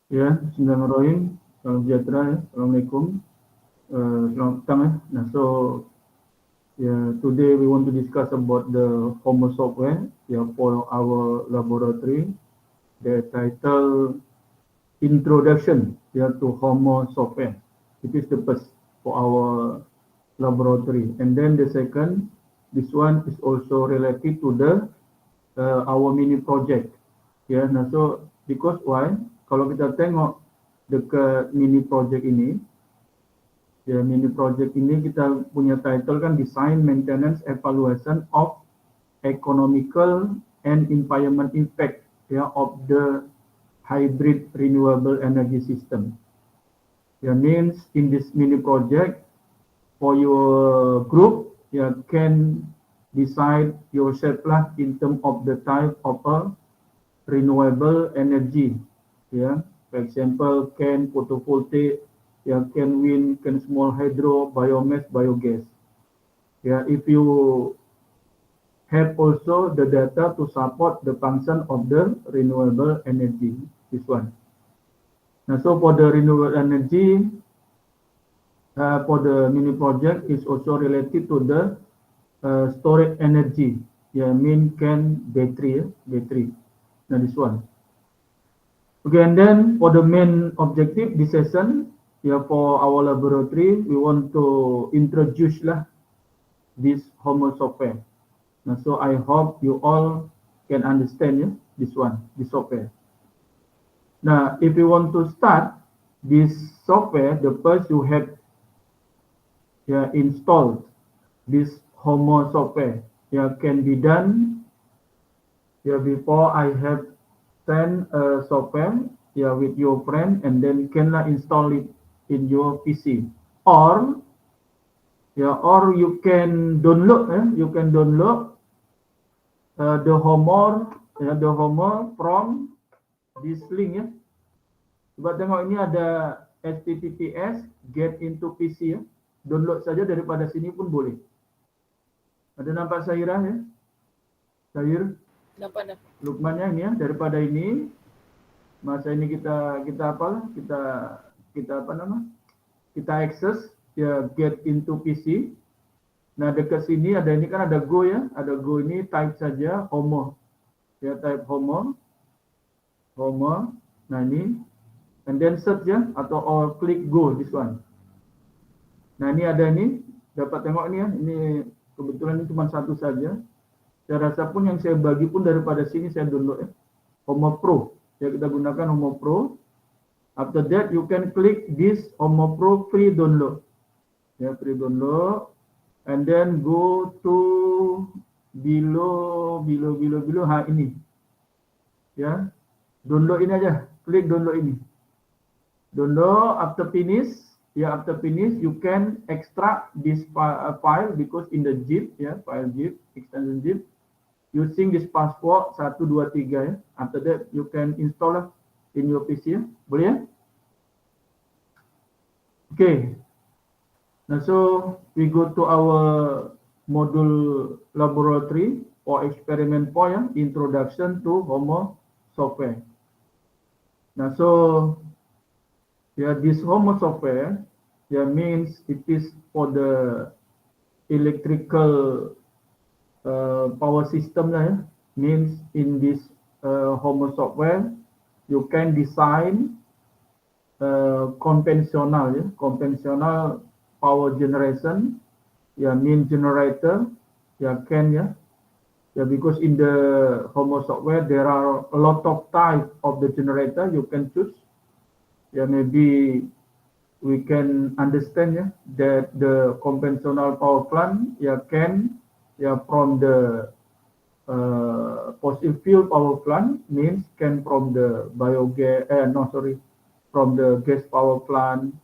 Ya, bismillahirrahmanirrahim. Salam sejahtera ya. Assalamualaikum. Selamat petang ya. Nah, so today we want to discuss about the Homo software for our laboratory. The title Introduction to Homo software. It is the first for our laboratory. And then the second, this one is also related to the our mini project. Nah so because why? Kalau kita tengok dekat mini project ini, mini project ini kita punya title kan Design, Maintenance, Evaluation of Economical and Environment Impact of the Hybrid Renewable Energy System. Means in this mini project, for your group, can decide yourself lah in terms of the type of a renewable energy. For example, can photovoltaic, can wind, can small hydro, biomass, biogas. If you have also the data to support the function of the renewable energy, this one. Now, so for the renewable energy, for the mini project is also related to the storage energy. Mean can battery. Now this one. Okay, and then for the main objective this session, for our laboratory, we want to introduce this Homo software. Now, so I hope you all can understand this one, this software. Now, if you want to start this software, the first you have installed this Homo software. Can be done before I have send a software with your friend and then can install it in your PC, or you can download the Homo from this link. Coba tengok ini ada https get into PC download saja daripada sini pun boleh. Ada nampak Syahira ya? Syahir? Nampak. Lukmannya ini daripada ini masa ini kita access get into PC. Nah dekat sini ada ini kan ada Go ada Go ini type saja Homo type Homo. Nah ini and then search atau or click Go this one. Nah ini ada ini dapat tengok ini ini kebetulan ini cuma satu saja. Saya rasa pun yang saya bagi pun daripada sini saya download Homo Pro. Kita gunakan Homo Pro. After that you can click this Homo Pro free download. Free download. And then go to below ini. Download ini aja. Klik download ini. Download after finish. After finish you can extract this file because in the zip file zip extension zip. Using this password 123 After that you can install in your PC Boleh Okay. Now so we go to our module laboratory or experiment point introduction to Homo software. Now so this Homo software means it is for the electrical power system means in this Homo software you can design conventional power generation mean generator can because in the Homo software there are a lot of type of the generator you can choose. Maybe we can understand that the conventional power plant can from the fossil fuel power plant means can from the biogas from the gas power plant,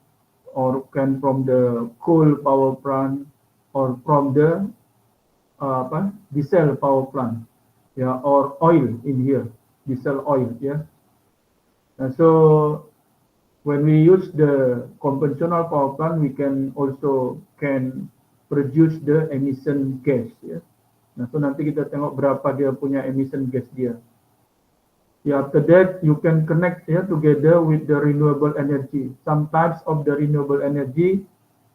or can from the coal power plant, or from the diesel power plant or oil in here, diesel oil and so when we use the conventional power plant we can also produce the emission gas Nah, so nanti kita tengok berapa dia punya emission gas dia. Yeah, after that, you can connect here together with the renewable energy. Some types of the renewable energy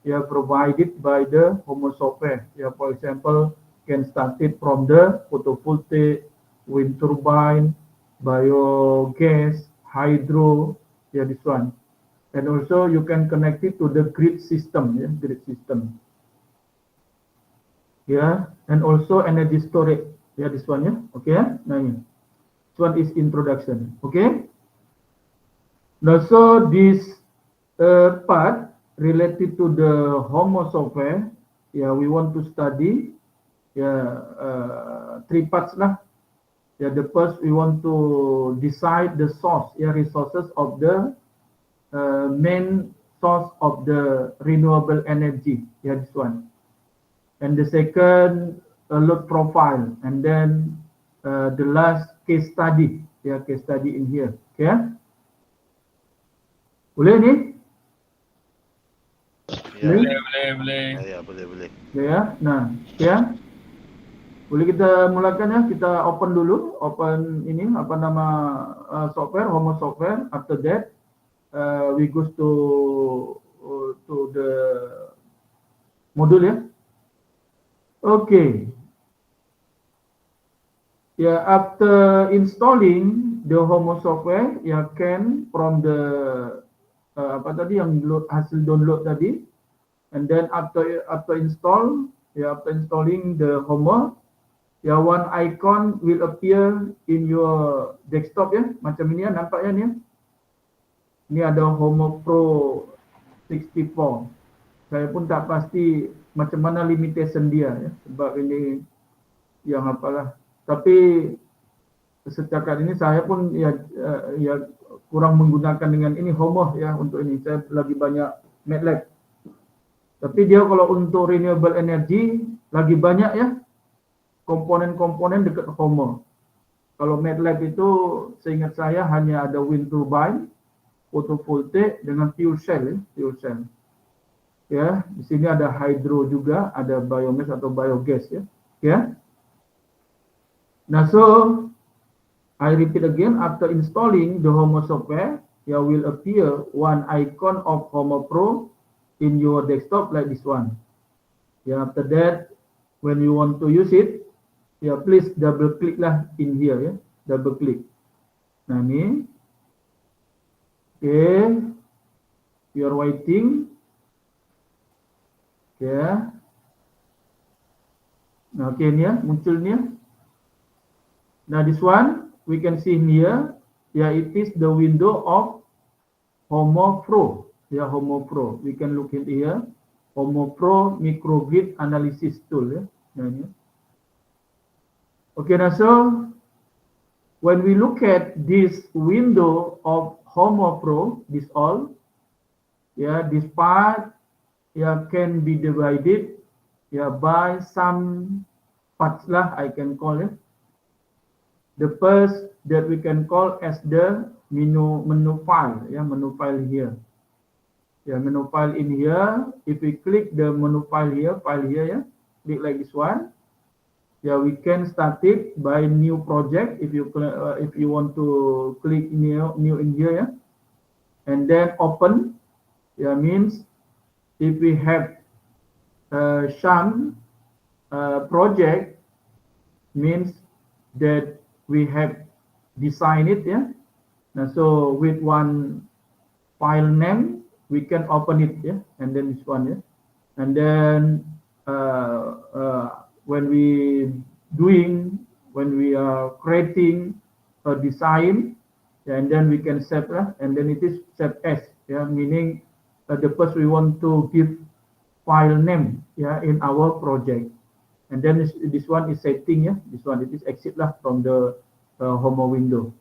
provided by the Homo software. For example, can start it from the photovoltaic, wind turbine, biogas, hydro, this one. And also you can connect it to the grid system, grid system. And also energy storage, this one, okay. Now, this one is introduction, okay. Now, so this part related to the Homo software, we want to study, three parts lah. The first we want to decide the source, resources of the main source of the renewable energy, this one. And the second, load profile, and then the last case study, case study in here, okay. Boleh ni? Boleh. Ya, boleh. Ya, nah, ya. Boleh kita mulakan ya, kita open dulu, open ini apa nama software, Homo software. After that, we goes to the module ya. Okay. After installing the Homo software, can from the apa tadi yang hasil download tadi, and then after install, after installing the Homo, one icon will appear in your desktop ya, macam ini ya, nampak ya ni. Ini ada Homo Pro 64. Saya pun tak pasti macam mana limitation dia ya, sebab ini yang apalah. Tapi setakat ini saya pun kurang menggunakan dengan ini Homo ya untuk ini. Saya lagi banyak MATLAB. Tapi dia kalau untuk renewable energy lagi banyak ya komponen-komponen dekat Homo. Kalau MATLAB itu seingat saya hanya ada wind turbine, photovoltaic dengan fuel cell. Ya, di sini ada hydro juga, ada biomass atau biogas ya. Nah, so I repeat again, after installing the Homo software, will appear one icon of Homo Pro in your desktop like this one. After that, when you want to use it, please double click lah in here ya, double click. Nah ini, okay, you are waiting, ya. Nah, okay ni ya, muncul ni ya. Now this one we can see here, it is the window of Homo Pro. Homo Pro. We can look at here, Homo Pro microgrid analysis tool ya. Nah ini. Okay, now so when we look at this window of Homo Pro, this all, this part can be divided by some parts lah, I can call it. The first that we can call as the menu file, menu file here. Menu file in here. If we click the menu file here, click like this one. We can start it by new project if you want to click new in here, and then open. Means if we have some project, means that we have designed it, Now, so with one file name, we can open it, and then this one, and then when we are creating a design, and then we can save, and then it is save as, meaning the first we want to give file name, in our project. And then this one is setting, this one it is exit lah from the Homo window.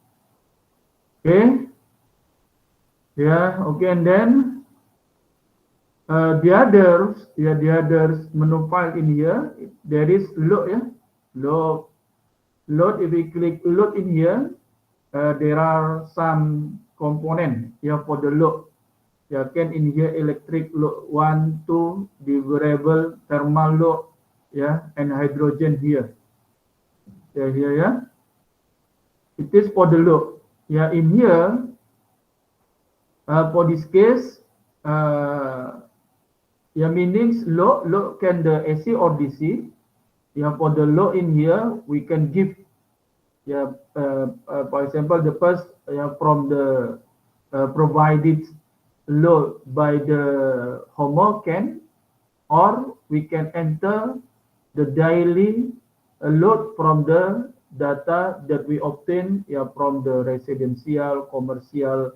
Okay, okay, and then the others menu file in here, there is load, load. If we click load in here, there are some component for the load. Can in here electric load 1, 2, the variable thermal load, and hydrogen here. Here, it is for the load. Yeah, in here, for this case, meanings low can the AC or DC. Yeah, for the low in here, we can give, for example, the first, from the provided load by the homework can, or we can enter the daily load from the data that we obtain, from the residential, commercial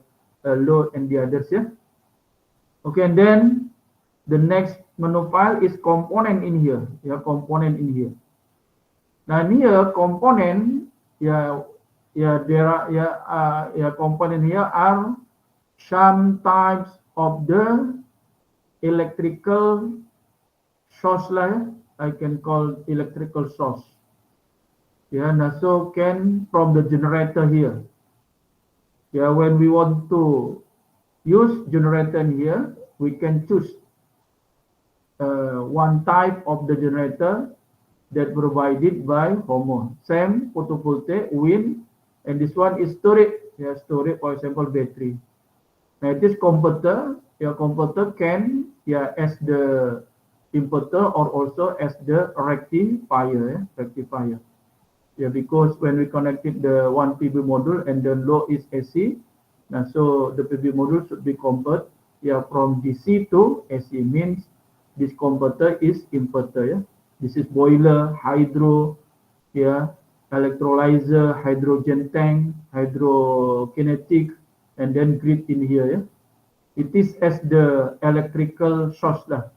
load and the others. Okay, and then the next menu file is component in here. Component in here. Now here component, there are, component here are some types of the electrical source lah. I can call electrical source. Now so can from the generator here. When we want to use generator in here, we can choose one type of the generator that provided by Homo. Same photovoltaic, wind, and this one is storage. Storage, for example, battery. Now this converter, converter can, as the inverter or also as the rectifier. Rectifier. Because when we connected the one PV module and the load is AC, now so the PV module should be converted, from DC to AC. Means this converter is inverter. This is boiler, hydro, electrolyzer, hydrogen tank, hydrokinetic, and then grid in here. It is as the electrical source lah.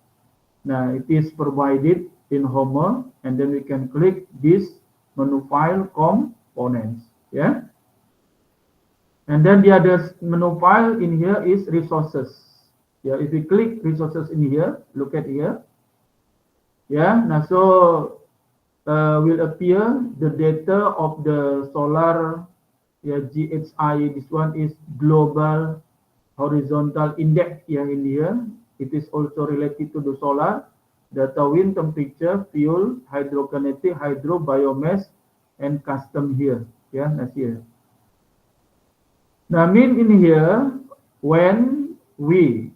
Now it is provided in Homer, and then we can click this menu file components. And then the other menu file in here is resources. If we click resources in here, look at here. Now so will appear the data of the solar, GHI. This one is global horizontal index in here. It is also related to the solar, data, wind, temperature, fuel, hydrokinetic, hydro, biomass, and custom here. That's here. Now mean in here, when we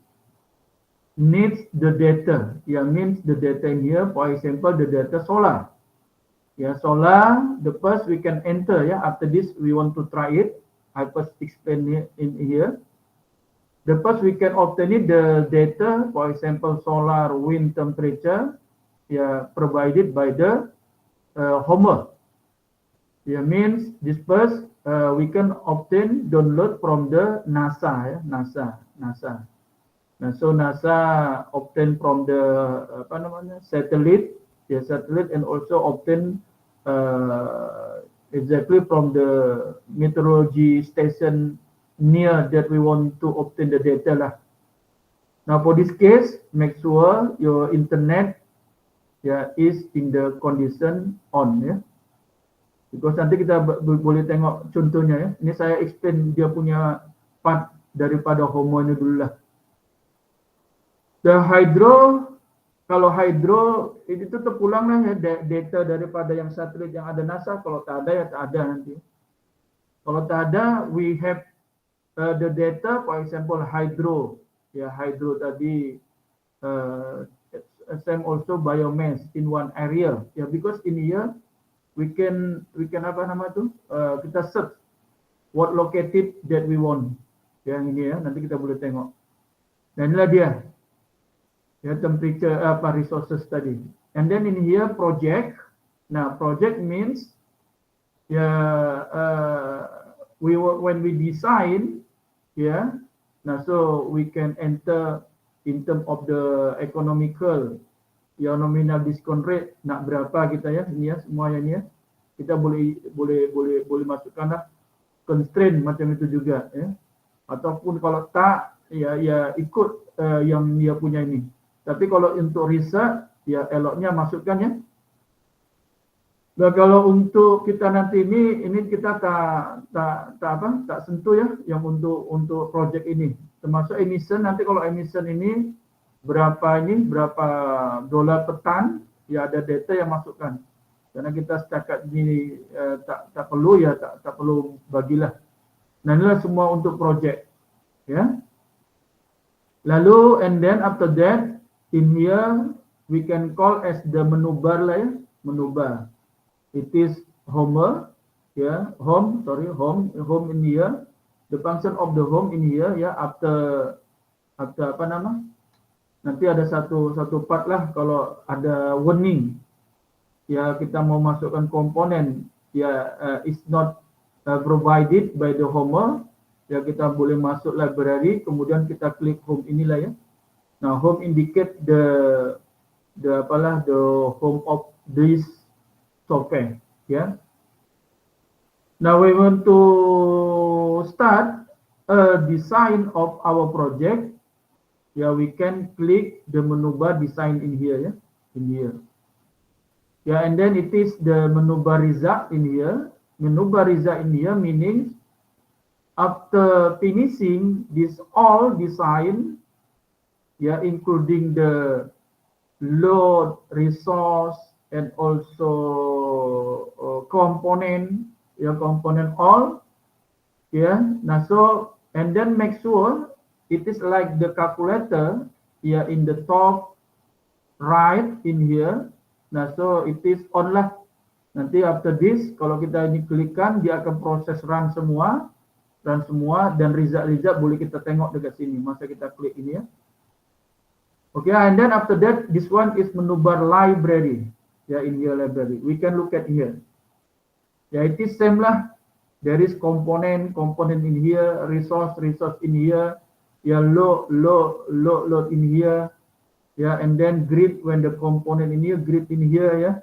need the data, means the data in here, for example, the data solar. Solar, the first we can enter. After this, we want to try it. I first explain it in here. The first we can obtain it, the data, for example, solar, wind, temperature, provided by the Homer. Means this first we can obtain download from the NASA. NASA. Now, so NASA obtain from the satellite, satellite, and also obtain exactly from the meteorology station near that we want to obtain the data lah. Now for this case, make sure your internet is in the condition on because nanti kita boleh tengok contohnya. Ini saya explain dia punya part daripada Homo ini dulu lah. The hydro, kalau hydro itu terpulang lah data daripada yang satelit yang ada NASA. Kalau tak ada tak ada nanti. Kalau tak ada, we have the data, for example, hydro. Hydro tadi, same also biomass in one area. Because in here we can apa nama tu? Kita search what located that we want. Yang ini nanti kita boleh tengok. Dan inilah dia. Temperature resources tadi. And then in here project. Now project means when we design, now so we can enter in term of the economical, nominal discount rate, nak berapa kita ini semua yang kita boleh masukkan lah constraint macam itu juga ataupun kalau tak ikut yang dia punya ini. Tapi kalau untuk research eloknya masukkan Nah kalau untuk kita nanti ini kita tak sentuh yang untuk project ini. Termasuk emission, nanti kalau emission ini berapa dolar per ton, ada data yang masukkan. Karena kita setakat ini tak perlu tak perlu bagilah. Nah, inilah semua untuk project. Ya. Lalu, and then after that, in here, we can call as the menu bar lah ya, menu bar. It is Homer, ya, home in here. The function of the home in here, ya, after apa nama? Nanti ada satu part lah kalau ada warning, ya kita mau masukkan komponen, ya is not provided by the Homer, ya kita boleh masuk library, kemudian kita klik home inilah ya. Now home indicate the home of this software, ya. Now we want to start a design of our project. Yeah, we can click the menu bar design in here, yeah, in here. Yeah, and then it is the menu bar result in here. Menu bar result in here meaning after finishing this all design, yeah, including the load, resource, and also component, yeah, component all, yeah. Now so, and then make sure it is like the calculator, yeah, in the top right in here. Nah, so it is on lah. Nanti after this, kalau kita ini klikkan, dia akan proses run semua, dan result boleh kita tengok dekat sini. Masa kita klik ini ya. Okay, and then after that, this one is menu bar library, ya, in here library. We can look at here. Ya, it is same lah. There is component in here, resource in here, ya, load in here. Yeah, and then grid when the component in here, grid in here, yeah.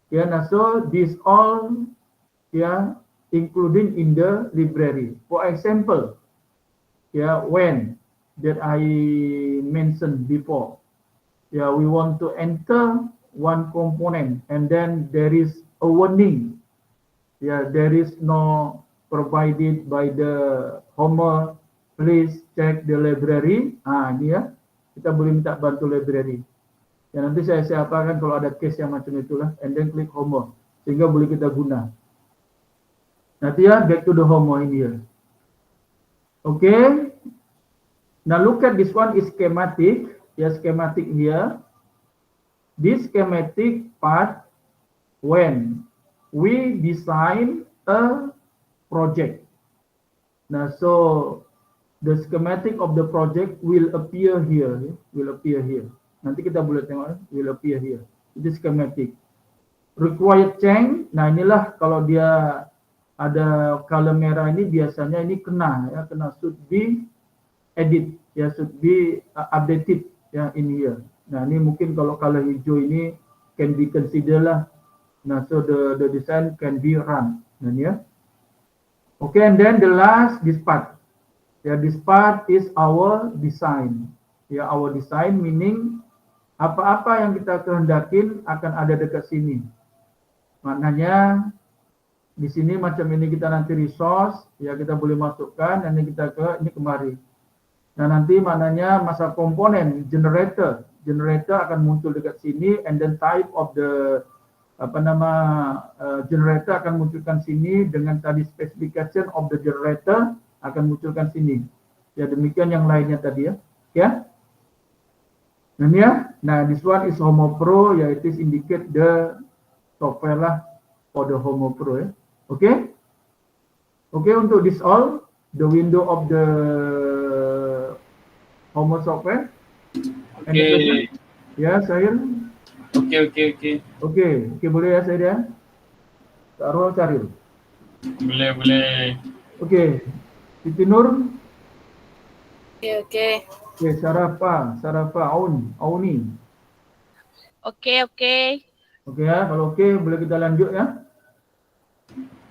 Yeah, now so this all, yeah, including in the library. For example, yeah, when that I mentioned before, yeah, we want to enter one component and then there is a warning. Yeah, there is no provided by the Homer. Please check the library. Ini ya. Kita boleh minta bantu library. Ya, nanti saya apakan kalau ada case yang macam itulah, and then klik Homer sehingga boleh kita guna. Nanti ya, back to the Homer in here. Okay. Now look at this one is schematic. Ya, schematic here. This schematic part when we design a project. Now so the schematic of the project will appear here, Nanti kita boleh tengok, will appear here. Itu schematic. Required change, nah inilah kalau dia ada color merah ini biasanya ini kena should be edit, ya, should be updated, ya, in here. Nah ini mungkin kalau color hijau ini can be considered lah. Nah so the design can be run. Nah ini ya. Okay, and then the last this part. Ya, this part is our design. Ya, our design meaning apa-apa yang kita kehendakin akan ada dekat sini. Maknanya di sini macam ini kita nanti resource, ya kita boleh masukkan, dan kita ini kemari. Nah nanti maknanya masa komponen generator akan muncul dekat sini, and then type of the generator akan munculkan sini dengan tadi specification of the generator akan munculkan sini. Ya, demikian yang lainnya tadi ya. Ya. Nah, ya. Nah, this one is Homer Pro, ya, it is indicate the software lah for the Homer Pro ya. Oke. Oke, untuk this all the window of the Homer software. Oke. Ya, saya. Oke, boleh ya saya ya. Taruh cari. Boleh. Oke. Siti Nur. Oke. Oke, Sarafa, Auni. Oke. Oke ya, kalau oke boleh kita lanjut ya.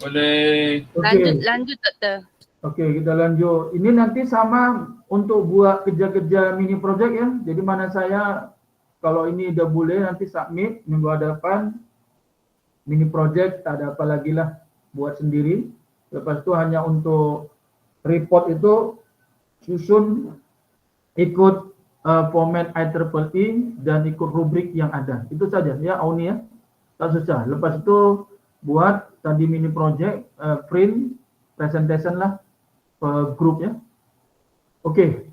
Boleh. Lanjut Doktor. Oke, kita lanjut. Ini nanti sama untuk buat kerja-kerja mini project ya. Jadi mana saya kalau ini udah boleh nanti submit minggu hadapan mini project, tak ada apa lagi lah, buat sendiri. Lepas itu hanya untuk report itu susun ikut format IEEE dan ikut rubrik yang ada. Itu saja ya, Auni ya. Tak susah. Lepas itu buat tadi mini project, print, presentation lah. per group ya. Okay.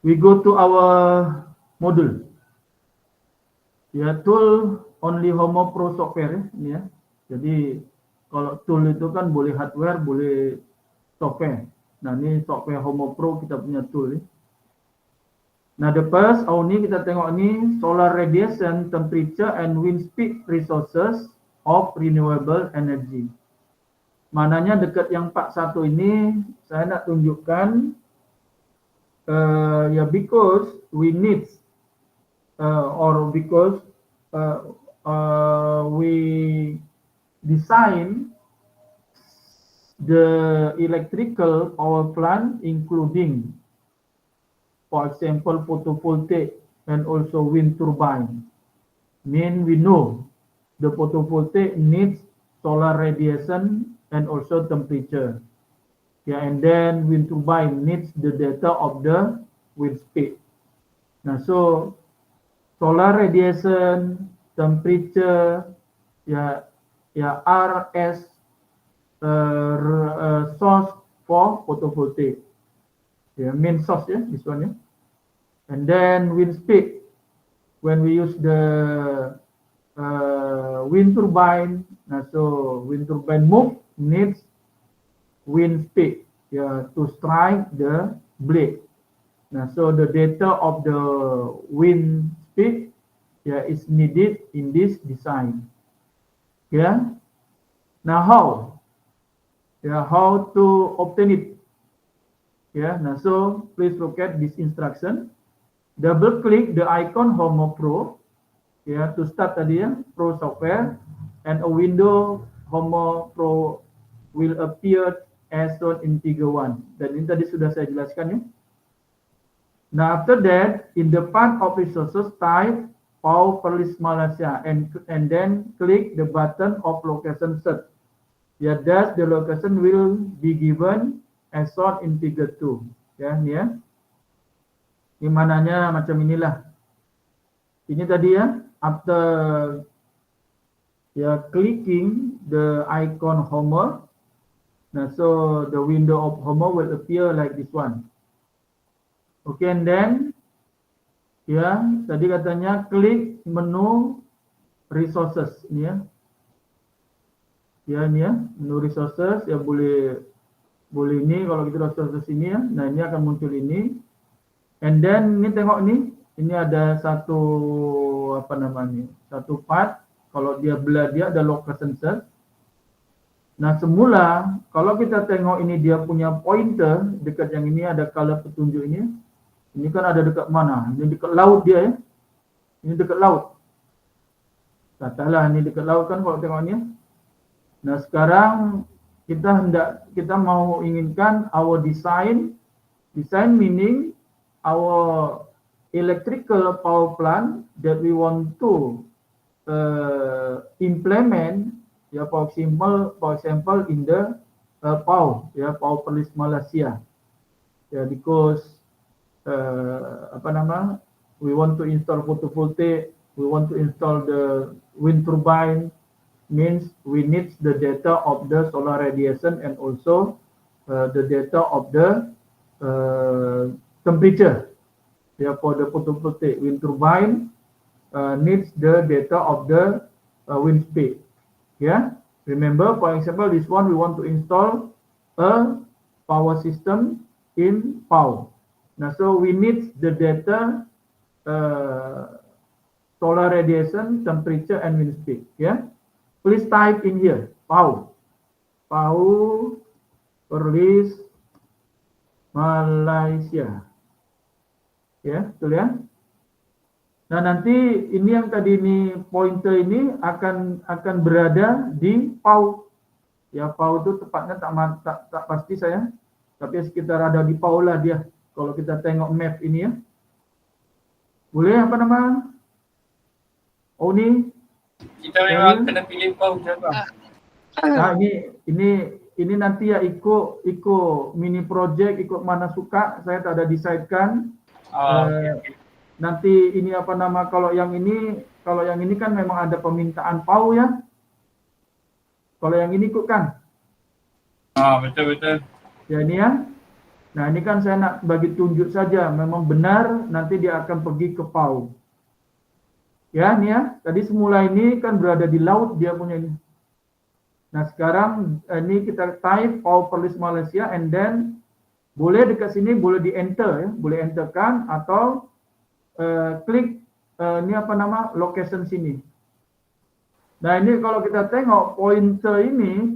We go to our module. Ya, tool only Homo Pro software ini ya. Jadi kalau tool itu kan boleh hardware, boleh software. Nah, ini software Homo Pro kita punya tool ya. Nah, the first, ini kita tengok ini solar radiation, temperature and wind speed resources of renewable energy. Mananya dekat yang part 1 ini saya nak tunjukkan ya, because we need or because we design the electrical power plant including, for example, photovoltaic and also wind turbine. Mean we know the photovoltaic needs solar radiation and also temperature. Yeah, and then wind turbine needs the data of the wind speed. Nah, so solar radiation, temperature, are as source for photovoltaic. Yeah, main source, yeah, this one, yeah. And then wind speed, when we use the wind turbine, so wind turbine move needs wind speed, yeah, to strike the blade. Now, so the data of the wind speed, yeah, is needed in this design. Yeah. Now how? Yeah, how to obtain it? Yeah. Now, so please look at this instruction. Double click the icon Homo Pro. Yeah, to start tadi ya, Pro software, and a window Homo Pro will appear as shown in figure 1. Dan ini tadi sudah saya jelaskan ya. Now after that, in the part of resources, type PAU Perlis Malaysia and then click the button of location search. Ya, thus the location will be given as shown in figure 2. Ya, ini ya. Ini mananya macam inilah. Ini tadi ya, after ya clicking the icon Homo. Nah, so the window of Homo will appear like this one. Okay, and then ya, tadi katanya klik menu resources ini ya. Ya, ini ya, menu resources ya, boleh ini kalau kita resources ini ya. Nah, ini akan muncul ini. And then ini tengok ini ada satu apa namanya? Satu part, kalau dia belah dia ada location search. Nah, semula kalau kita tengok ini dia punya pointer dekat yang ini ada color petunjuk ini. Ini kan ada dekat mana? Ini dekat laut dia ya. Ini dekat laut. Katalah ini dekat laut kan kalau tengoknya. Nah, sekarang kita mau inginkan our design meaning our electrical power plant that we want to implement. Ya, for example in the PAU, ya, PAU Perlis Malaysia. Ya, because we want to install photovoltaic, we want to install the wind turbine, means we need the data of the solar radiation and also the data of the temperature. Ya, for the photovoltaic wind turbine needs the data of the wind speed. Yeah, remember, for example, this one we want to install a power system in PAU. Now, so we need the data, solar radiation, temperature, and wind speed. Yeah, please type in here PAU Perlis Malaysia. Ya, betul ya. Nah, nanti ini yang tadi ini pointer ini akan berada di PAU. Ya, PAU itu tepatnya tak pasti saya, tapi sekitar ada di PAU lah dia. Kalau kita tengok map ini ya. Boleh apa nama? Oh, ini Kita memang kena pilih PAU siapa? Nah, ini nanti ya ikut mini project, ikut mana suka, saya tak ada desaidkan. Okay. Nanti ini apa nama, kalau yang ini kan memang ada permintaan PAU ya. Kalau yang ini ikut kan? Betul. Ya ini ya. Nah ini kan saya nak bagi tunjuk saja, memang benar nanti dia akan pergi ke PAU. Ya ini ya, tadi semula ini kan berada di laut dia punya ini. Nah sekarang ini kita type PAU Perlis Malaysia and then boleh dekat sini boleh di enter ya, boleh enterkan atau klik ini apa nama location sini. Nah ini kalau kita tengok pointer ini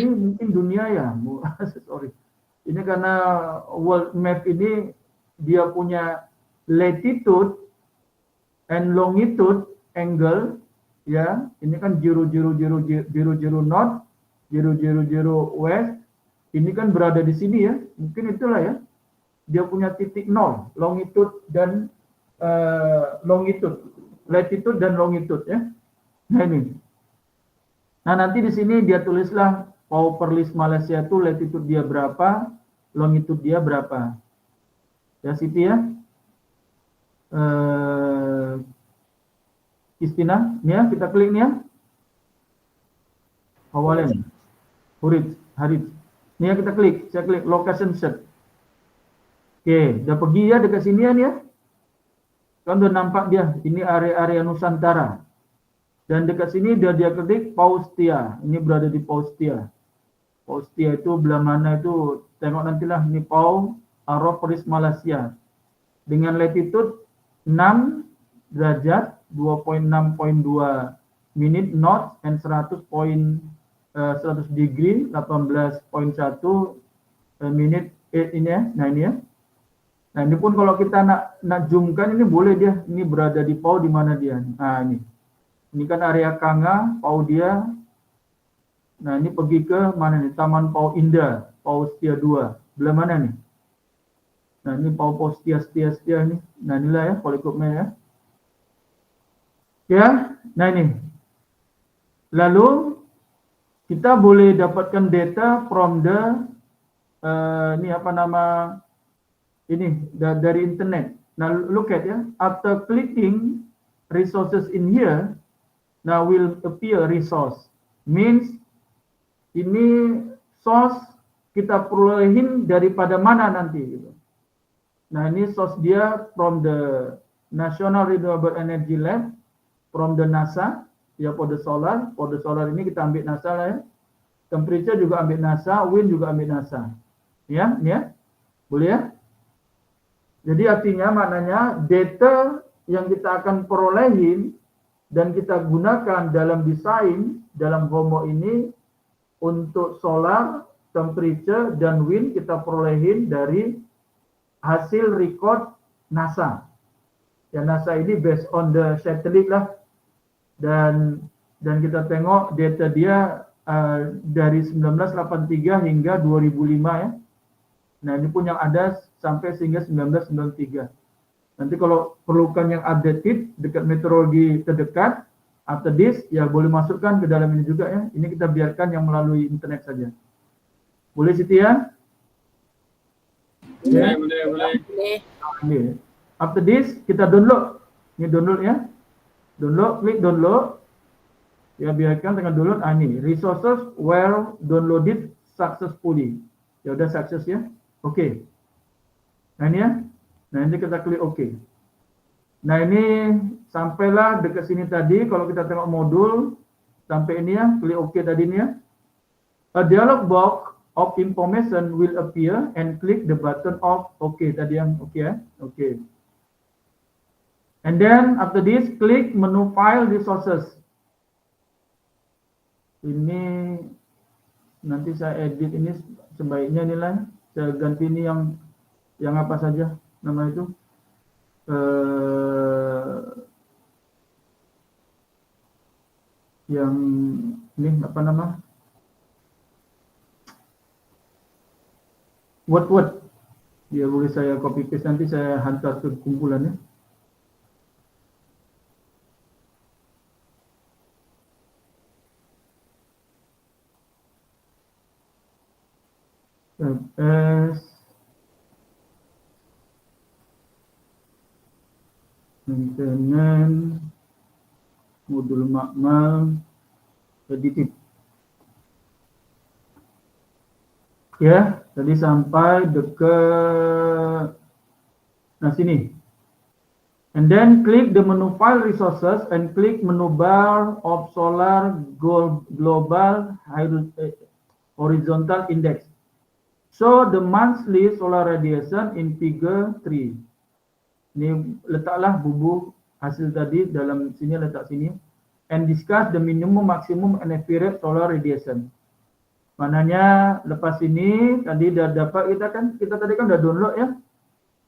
mungkin dunia ya, sorry. Ini karena world map ini dia punya latitude and longitude angle ya. Ini kan 00000 north, 000 west. Ini kan berada di sini ya. Mungkin itulah ya. Dia punya titik 0, longitude dan longitude, latitude dan longitude ya. Nah ini. Nah nanti di sini dia tulislah PAU Perlis Malaysia itu latitude dia berapa, longitude dia berapa. Ya Siti ya. Istina, ini ya kita klik nih ya. Awalnya, Harid. Ini ya kita klik, saya klik location set. Oke, udah pergi ya dekat sini ya nih ya. Kan udah nampak dia, ini area-area Nusantara. Dan dekat sini dia klik Paustia. Ini berada di Paustia. Paustia itu belah mana itu, tengok nantilah ini PAU Perlis Malaysia. Dengan latitude 6 derajat, 2.6.2 minute north and 100 degree, 18.1 minute ini ya. Nah ini ya. Nah ini pun kalau kita nak zoomkan ini boleh dia. Ini berada di PAU di mana dia. Nah ini. Ini kan area Kanga, PAU dia. Nah ini pergi ke mana nih? Taman PAU Indah, Paustia 2. Belah mana nih? Nah ini PAU Paustia nih. Nah inilah ya polikopnya ya. Ya, nah ini. Lalu kita boleh dapatkan data from the ini apa nama ini dari internet. Now look at ya. After clicking resources in here, now will appear resource. Means ini source kita perolehin daripada mana nanti gitu. Nah ini source dia from the National Renewable Energy Lab, from the NASA, ya for the solar ini kita ambil NASA lah ya. Temperature juga ambil NASA, wind juga ambil NASA. Ya, ya. Boleh ya? Jadi artinya maknanya data yang kita akan perolehin dan kita gunakan dalam desain dalam HOMO ini untuk solar, temperature dan wind kita perolehin dari hasil record NASA. Ya NASA ini based on the satellite lah. Dan kita tengok data dia dari 1983 hingga 2005 ya. Nah ini pun yang ada sampai sehingga 1993. Nanti kalau perlukan yang updated dekat meteorologi terdekat, after this ya boleh masukkan ke dalam ini juga ya. Ini kita biarkan yang melalui internet saja. Boleh Siti ya? Boleh. After this kita download. Ini download ya. Klik download. Ya biarkan dengan download. Ini resources were downloaded successfully. Ya udah sukses ya. Oke. Nah ini ya. Nah ini kita klik oke. Nah ini sampailah dekat sini tadi. Kalau kita tengok modul sampai ini ya, klik oke tadi ini ya. A dialog box of information will appear and click the button of oke tadi yang oke ya. Oke. And then after this klik menu file resources. Ini nanti saya edit ini sebaiknya nilai. Saya ganti ini yang apa saja nama itu yang ini apa nama word ya boleh saya copy paste nanti saya hantar ke kumpulannya. Maintenance modul makmal edited. Ya, tadi sampai dekat sini. And then click the menu file resources and click menu bar of solar global horizontal index. Show the monthly solar radiation in figure 3. Ini letaklah bubuh hasil tadi dalam sini, letak sini. And discuss the minimum, maximum, and accurate solar radiation. Mananya lepas ini tadi dah dapat kita tadi kan udah download ya.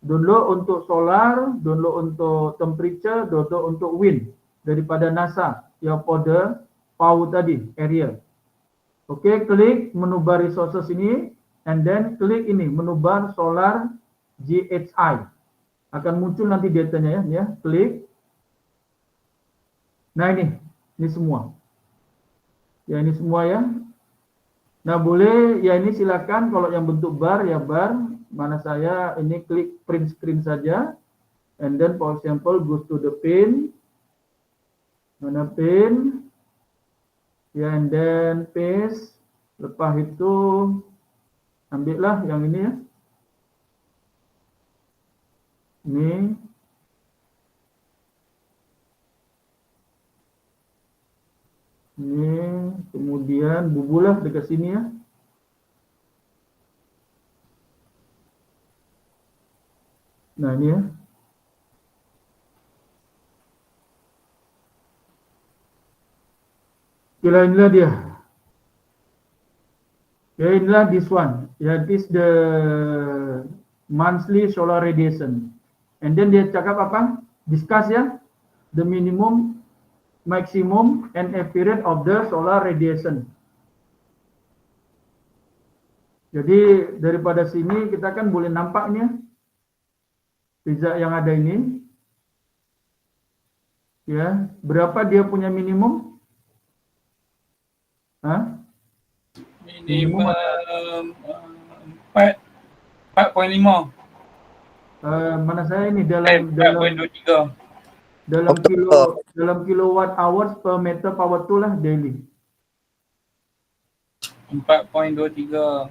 Download untuk solar, download untuk temperature, download untuk wind daripada NASA yang pada PAU tadi area. Oke, klik menu bar resources ini and then klik ini menu bar solar GHI. Akan muncul nanti datanya ya, klik. Nah ini semua. Ya ini semua ya. Nah boleh ya ini silakan kalau yang bentuk bar ya bar. Mana saya ini klik print screen saja. And then for example goes to the pin. Mana pin. Ya and then paste. Lepas itu ambillah yang ini ya. Ini. Ini kemudian bubulah dekat sini ya. Nah ini ya. Kira inilah dia. Ya inilah this one. Ya this the monthly solar radiation. And then dia cakap apa? Discuss ya. The minimum, maximum, and accurate of the solar radiation. Jadi daripada sini kita kan boleh nampaknya pizza yang ada ini. Ya, berapa dia punya minimum? Hah? Minimum 4.5. Mana saya ini dalam 4.23. dalam kilowatt hours per meter power tool lah daily. 4.23.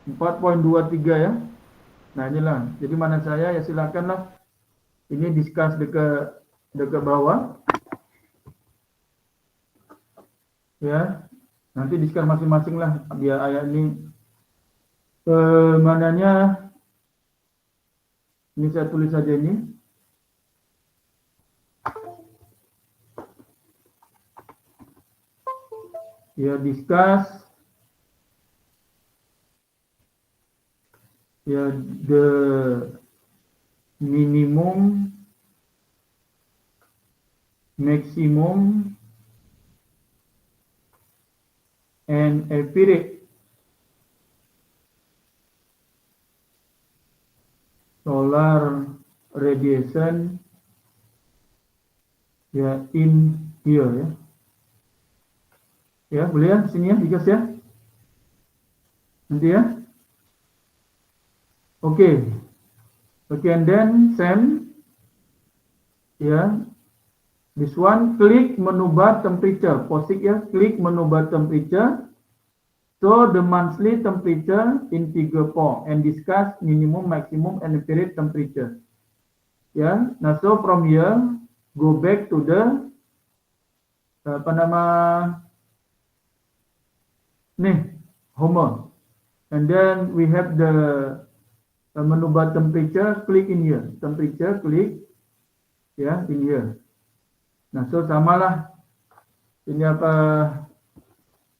4.23 ya. Nah inilah. Jadi mana saya ya silakanlah. Ini discuss dekat bawah. Ya. Nanti discuss masing-masing lah biar ayat ini mananya ini saya tulis saja ini. Ya discuss ya the minimum, maximum, and accurate solar radiation ya in here ya. Ya boleh ya sini ya dikasih ya. Nanti ya. Oke. Oke and then same ya. This one klik menu bar temperature. Posik ya, klik menu bar temperature. So the monthly temperature in figure 4 and discuss minimum, maximum, and accurate temperature. Ya, nah so from here go back to the Homer, and then we have the menu bar temperature. Click in here, temperature, click ya in here. Nah so samalah ini apa,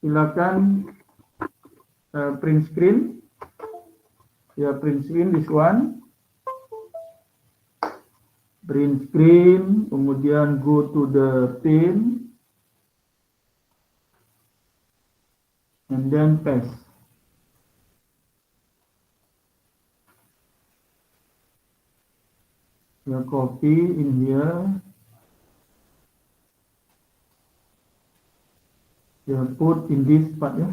silakan print screen ya, print screen this one, print screen, kemudian go to the pin and then paste. Ya copy in here. Ya put in this part ya.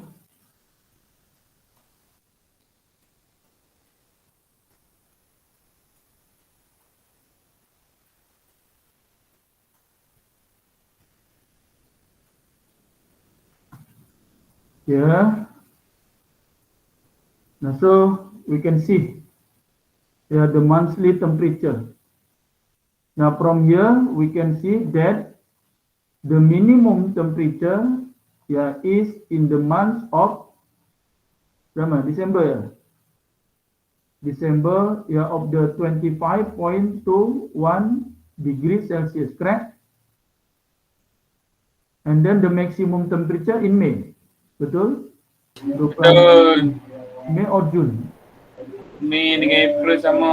Ya. Now, so we can see here the monthly temperature. Now, from here we can see that the minimum temperature is in the month of December. December of the 25.21 degrees Celsius, correct? And then the maximum temperature in May, betul? Betul. May or June? Mei dengan April sama.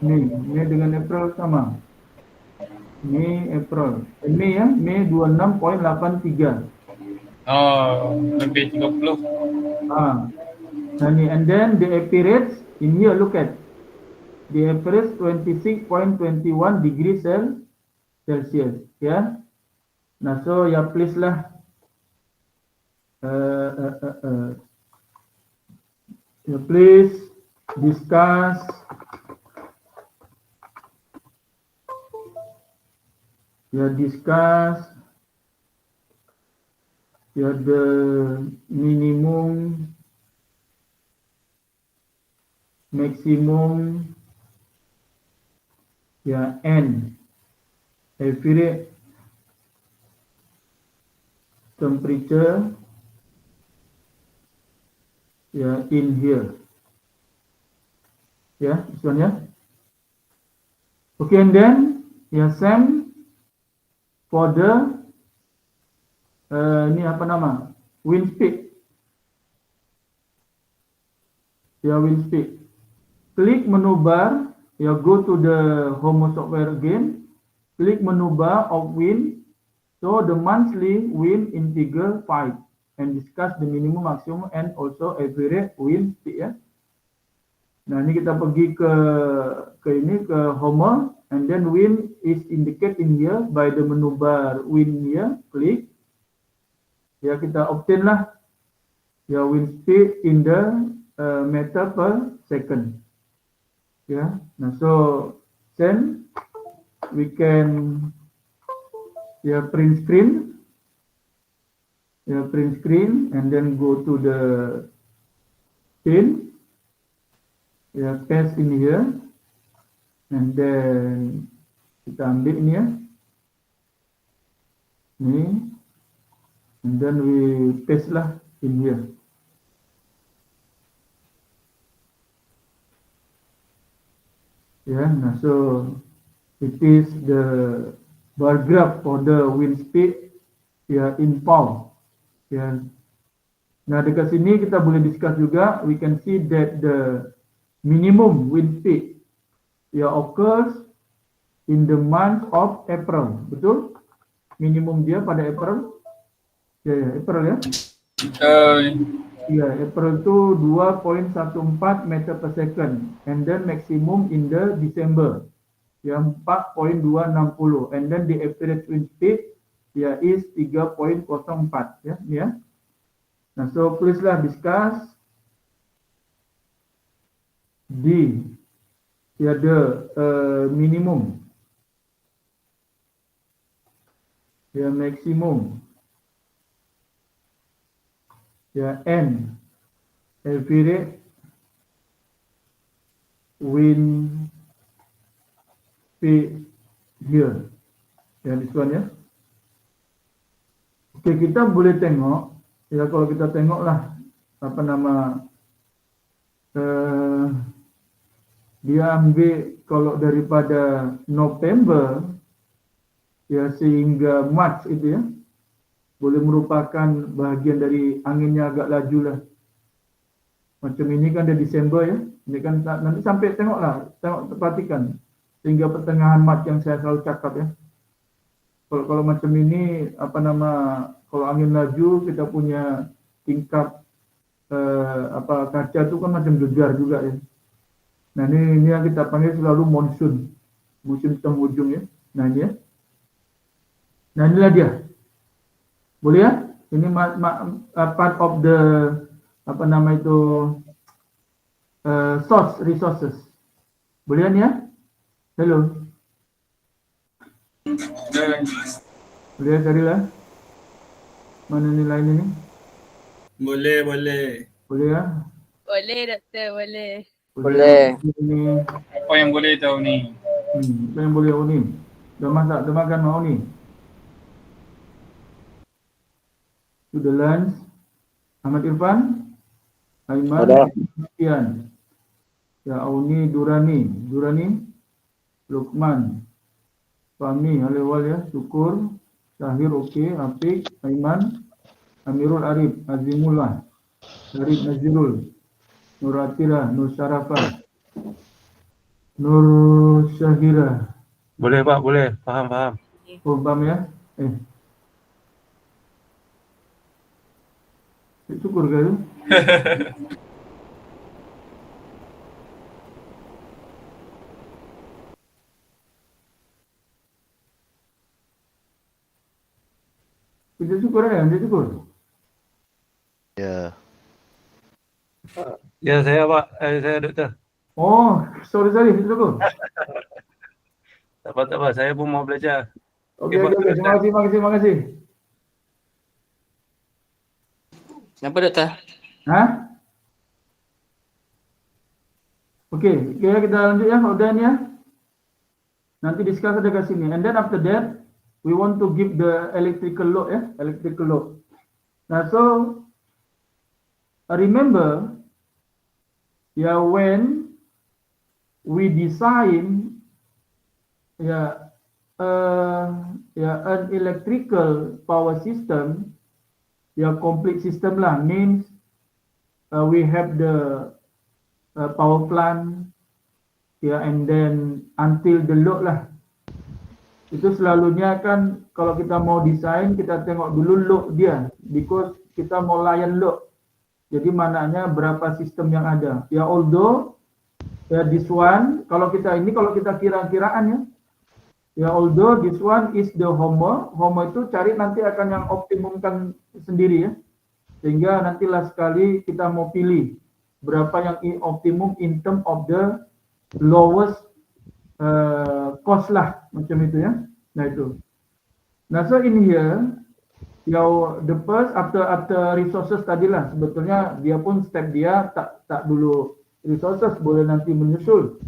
May dengan April sama. May, April. May ya, May 26.83. Oh, lebih 30. And then the average in here, look at the average 26.21 degrees Celsius. Yeah. Nah, so ya please lah. Please discuss the minimum, maximum, and average temperature in here. This one, Okay, and then same for the ini apa nama? Wind speed. Wind speed. Klik menu bar, go to the Homo software again. Klik menu bar of wind. So the monthly wind in figure 5 and discuss the minimum, maximum, and also average wind speed. Nah, ini kita pergi ke Homo, and then wind is indicated in here by the menu bar wind here. Klik. Kita obtain lah wind speed in the meter per second. Nah, so then we can print screen, and then go to the pin, paste in here, and then kita ambil ini ini. And then we paste lah in here. Nah, so it is the bar graph for the wind speed in pound. Nah, dekat sini kita boleh discuss juga. We can see that the minimum wind speed occurs in the month of April. Betul? Minimum dia pada April. April ya. April itu 2.14 meter per second, and then maximum in the December 4.260, and then the average wind speed is 3.04 Nah, so please lah discuss the minimum, maximum, and average wind speed here. This one Oke, kita boleh tengok kalau kita tengok lah apa nama dia ambil kalau daripada November sehingga March itu boleh merupakan bahagian dari anginnya agak laju lah. Macam ini kan dari Desember ini kan nanti sampai tengok perhatikan sehingga pertengahan Mac yang saya selalu cakap Kalau macam ini kalau angin laju kita punya tingkat kaca itu kan macam gegar juga Nah ini yang kita panggil selalu monsun, musim penghujung Nah ini Nah inilah dia. Boleh Ini part of the source resources. Boleh Hello. Boleh carilah. Mana nilai ini? Boleh. Boleh Boleh doktor, boleh. Boleh. Ini, Apa yang boleh tahu ni? apa yang boleh tahu ni? Dah masak, dah makan mau ni? To the lunch. Ahmad Irfan, Aiman, Ada. Ian, ya Auni, Durani, Lukman, Fahmi, Halewal ya, Syukur, Syahir, okey, Afiq, Aiman, Amirul Arif, Azimullah, Arif Nazirul, Nur Atira, Nur Syarafah, Nur Syahira. Boleh Pak, boleh. Faham. Oh, faham ya? Syukur ke tu? Kita syukur ya, kita syukur. Ya. Ya saya Pak, saya doktor. Oh, sorry, kita syukur. Tak apa, saya pun mau belajar. Okey, Pak, okey, terima kasih. Kenapa doktor? Ha? Okey, kita lanjut ya, udah ni ya. Nanti discuss ada kat sini. And then after that, we want to give the electrical load ya, electrical load. Nah, so remember, when we design an electrical power system, complete system lah, means we have the power plant, and then until the load lah. Itu selalunya kan kalau kita mau desain, kita tengok dulu load dia, because kita mau layan load. Jadi mananya berapa sistem yang ada. Although this one, kalau kita kira-kiraan ya, although this one is the homo itu cari nanti akan yang optimumkan sendiri ya. Sehingga nantilah sekali kita mau pilih berapa yang optimum in term of the lowest cost lah, macam itu ya. Nah itu. Nah, so in here, the first after resources tadi lah, sebetulnya dia pun step dia tak dulu resources, boleh nanti menyusul.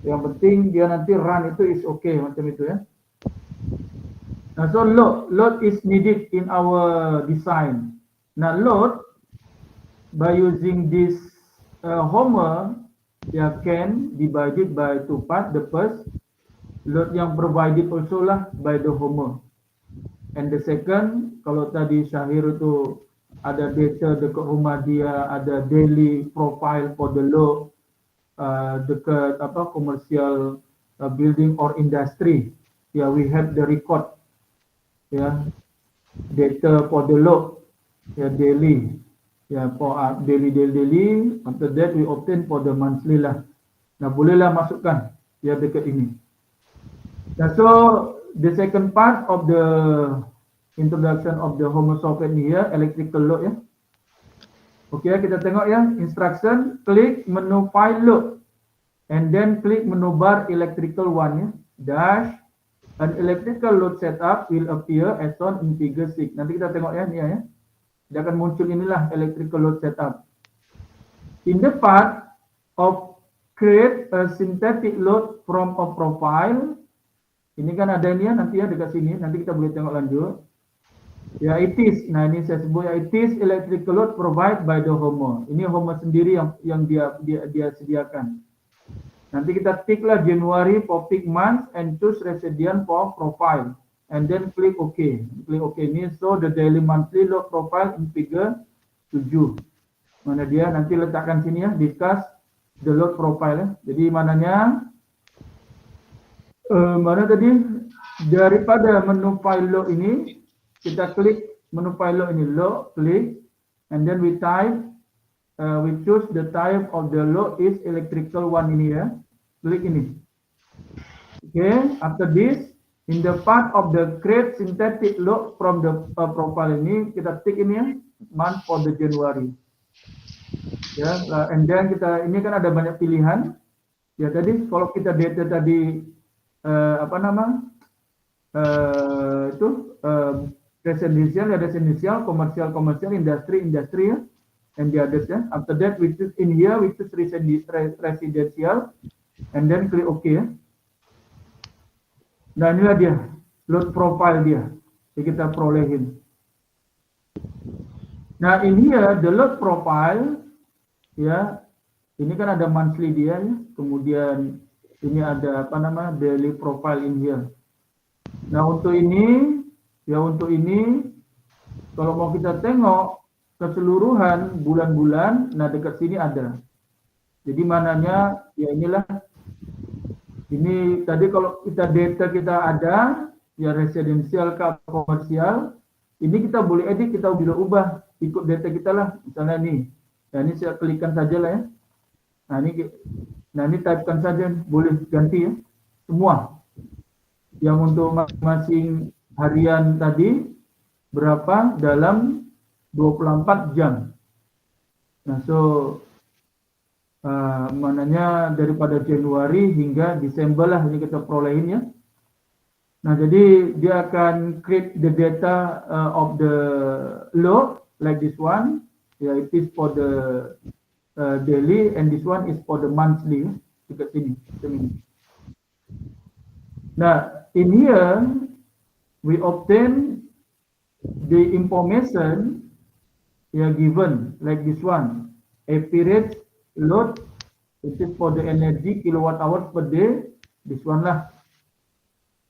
Yang penting dia nanti run itu is okay, macam itu ya. Nah, so load is needed in our design. Nah, load by using this Homer, can divided by two part. The first load yang provided also lah by the Homer. And the second, kalau tadi Syahir itu ada data dekat rumah dia, ada daily profile for the load dekat commercial building or industry. We have the record, data for the load, daily. For daily. After that we obtain for the monthly lah. Nah, bolehlah masukkan dekat ini. Nah, so the second part of the introduction of the Homer software here, electrical load ya. Okey, kita tengok ya, instruction, klik menu file load and then klik menu bar electrical one ya, dash an electrical load setup will appear as shown in figure 6. Nanti kita tengok ya, ni ya. Dia akan muncul inilah electrical load setup. In the part of create a synthetic load from a profile, ini kan ada ini ya, nanti ya dekat sini, nanti kita boleh tengok lanjut. It is, nah ini saya sebut it is electrical load provided by the Homer. Ini Homer sendiri yang dia sediakan. Nanti kita tick lah January for peak month and choose recipient for profile. And then klik OK. Klik OK ini, so the daily monthly load profile in figure 7. Mana dia, nanti letakkan sini ya, discuss the load profile ya. Jadi mananya, mana tadi, daripada menu file load ini, kita klik menu file load ini, load, klik, and then we type, we choose the type of the load is electrical one ini ya, klik ini. Okay, after this, in the part of the create synthetic load from the profile ini, kita tick ini ya, month for the January. And then kita, ini kan ada banyak pilihan. Ya tadi, kalau kita data tadi, residential, komersial, industri ya. and the others. Yeah. After that, we choose in here, we choose residential, and then click OK. Ya. Nah, inilah dia load profile dia. Jadi kita perolehin. Nah, ini ya the load profile, ya. Ini kan ada monthly dia, ya. Kemudian ini ada apa nama daily profile in here. Nah, untuk ini, kalau mau kita tengok keseluruhan bulan-bulan, nah dekat sini ada. Jadi mananya, ya inilah. Ini tadi kalau kita data kita ada, ya residensial ke komersial, ini kita boleh edit, kita boleh ubah, ikut data kita lah. Misalnya nih, nah ini saya klikkan saja lah ya. Nah ini typekan saja, boleh ganti ya, semua. Yang untuk masing-masing harian tadi, berapa dalam 24 jam. Nah, mananya daripada Januari hingga Desember lah ini kita perolehin ya. Nah, jadi dia akan create the data of the load like this one. Yeah, it is for the daily and this one is for the monthly. Dekat sini. Nah, in here we obtain the information given like this one. Average load, it is for the energy kilowatt hours per day, this one lah,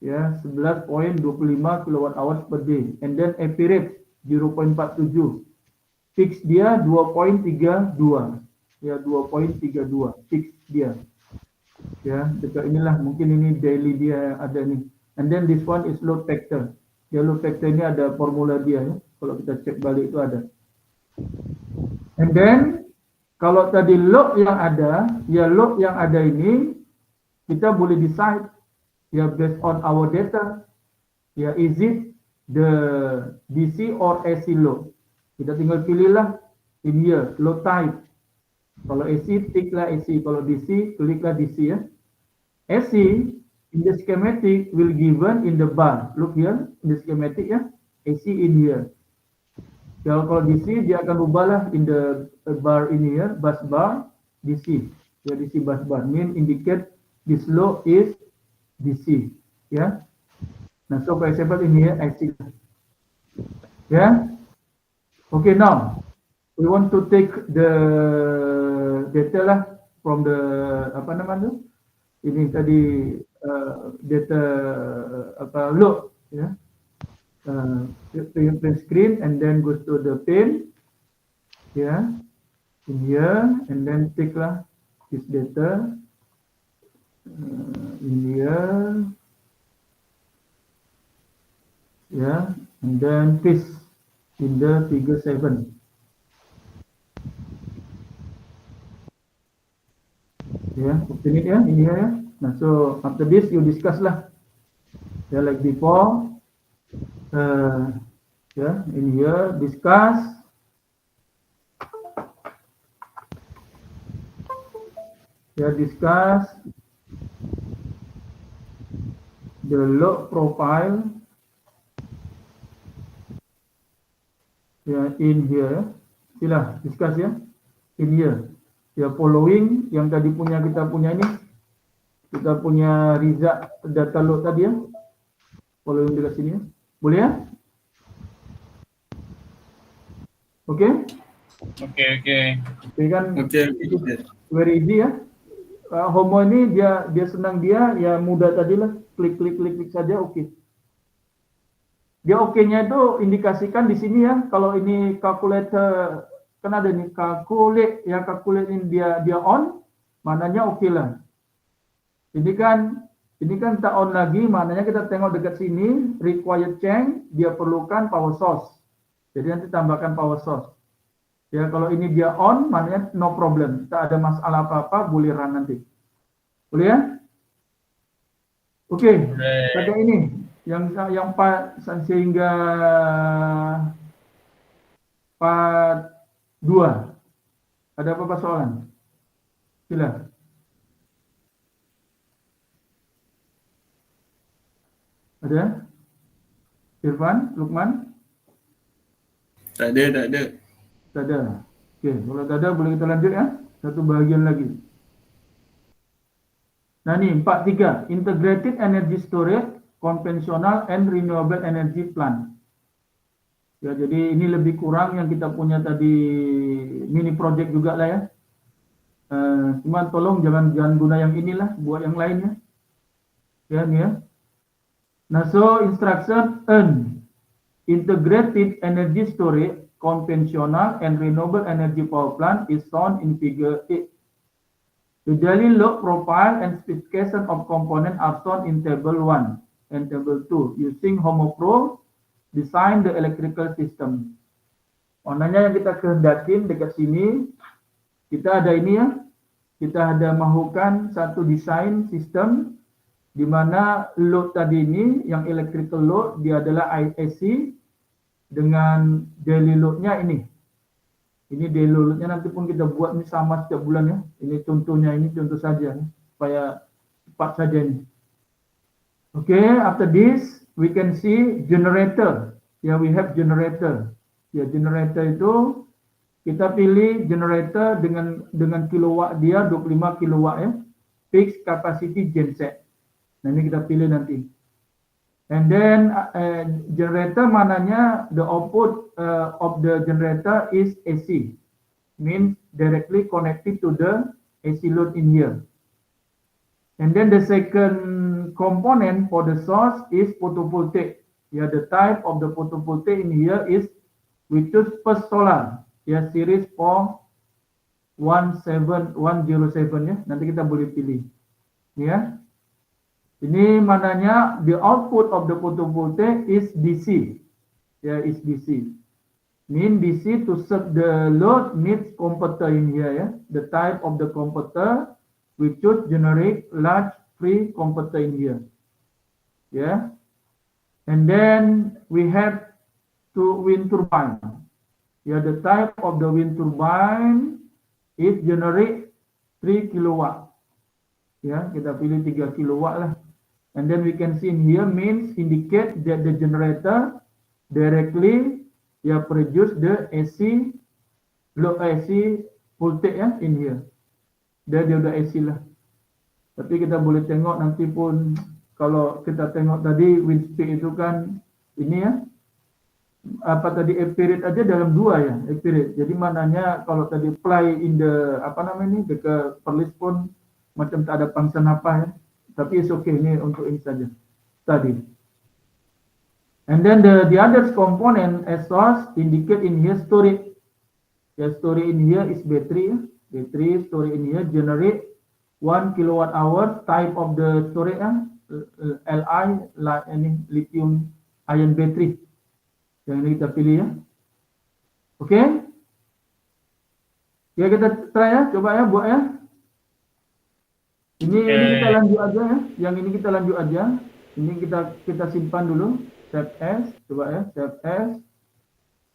ya 11.25 kilowatt hours per day, and then average 0.47, fix dia 2.32, ya 2.32 fix dia, ya dekat inilah, mungkin ini daily dia ada nih, and then this one is load factor, ya load factor ini ada formula dia ya, kalau kita cek balik itu ada, and then kalau tadi load yang ada, ya load yang ada ini kita boleh decide ya based on our data, ya is it the DC or AC load. Kita tinggal pilihlah in here load type. Kalau AC tiklah AC, kalau DC kliklah DC ya. AC in the schematic will given in the bar. Look here in the schematic ya, AC in here. Ya, kalau DC dia akan ubahlah in the bar ini ya, bus bar DC. Ya DC bus bar mean indicate this load is DC ya. Nah, so for example ini ya IC. Ya. Okay, now we want to take the data lah from the apa namanya? Ini tadi data apa load ya. Print screen and then goes to the pane, yeah, in here, and then take lah this data in here, yeah, and then paste in the figure 7. Yeah, open it ya, in here ya. Nah, so after this you discuss lah, yeah, like before. In here discuss the load profile in here. Sila discuss ya in here ya, following yang tadi kita punya ini, kita punya result data load tadi ya, following dekat sini ya. Boleh ya? Oke? Oke kan? Very easy ya. Homo ini dia senang dia ya mudah tadi lah, klik saja oke. Dia oke-nya itu indikasikan di sini ya. Kalau ini calculator kan ada nih calculate, yang calculate ini dia on, mananya oke lah. Ini kan tak on lagi, maknanya kita tengok dekat sini, required change, dia perlukan power source. Jadi nanti tambahkan power source. Ya, kalau ini dia on, maknanya no problem. Tak ada masalah apa-apa, boleh run nanti. Boleh ya? Oke, pada ini, yang sehingga part 2. Ada apa-apa soalan? Sila. Ada? Irfan, Lukman? Tak ada. Tak ada. Oke, kalau tak ada boleh kita lanjut ya. Satu bahagian lagi. Nah ini 4.3, Integrated Energy Storage, Conventional and Renewable Energy Plant. Ya, jadi ini lebih kurang yang kita punya tadi mini project juga lah ya. Cuman tolong jangan guna yang inilah, buat yang lainnya. Ya, ini ya. Nah, so instruction N, Integrated Energy Storage, Conventional and Renewable Energy Power Plant is shown in figure 8. The daily load profile and specification of component are shown in table 1 and table 2 using HOMOPRO design the electrical system. Maknanya yang kita kehendakin dekat sini, kita ada ini ya, kita ada mahukan satu desain sistem di mana load tadi ini, yang electrical load, dia adalah AC dengan daily loadnya ini. Ini daily loadnya nanti pun kita buat ini sama setiap bulan ya. Ini contohnya, ini contoh saja ya, supaya cepat saja ini. Okay, after this we can see generator. Ya, we have generator. Ya, generator itu kita pilih generator dengan kilowatt dia 25 kilowatt ya. Fixed capacity genset. Nah, ini kita pilih nanti. And then generator mananya the output of the generator is AC, means directly connected to the AC load in here. And then the second component for the source is photovoltaic. Yeah, the type of the photovoltaic in here is we choose First Solar. Yeah, series 417 ya. Nanti kita boleh pilih. Ya. Ini mananya the output of the photovoltaic is DC. Yeah, is DC. Mean DC to serve the load needs converter in here. Yeah. The type of the converter we choose generic large free converter in here. Yeah. And then we have two wind turbine. Yeah, the type of the wind turbine is generic 3 kilowatt. Ya, kita pilih 3 kilowatt lah. And then we can see in here means indicate that the generator directly produce the AC low AC voltage ya in here. Dia udah AC lah. Tapi kita boleh tengok nanti pun kalau kita tengok tadi wind speed itu kan ini ya. Apa tadi period aja dalam 2 ya, period. Jadi maknanya kalau tadi apply in the apa namanya ini dekat perlis pun macam tak ada function apa ya. Tapi it's okay, ini untuk ini saja tadi. And then the other component as source indicate in here storage. The storage in here is battery. Battery storage in here generate 1 kilowatt hour. Type of the storage Li ini lithium ion battery. Yang ini kita pilih ya. Oke. Ya kita try ya, coba ya buat ya. Ini kita lanjut aja ya. Yang ini kita lanjut aja. Ini kita simpan dulu. Save as, coba ya, save as.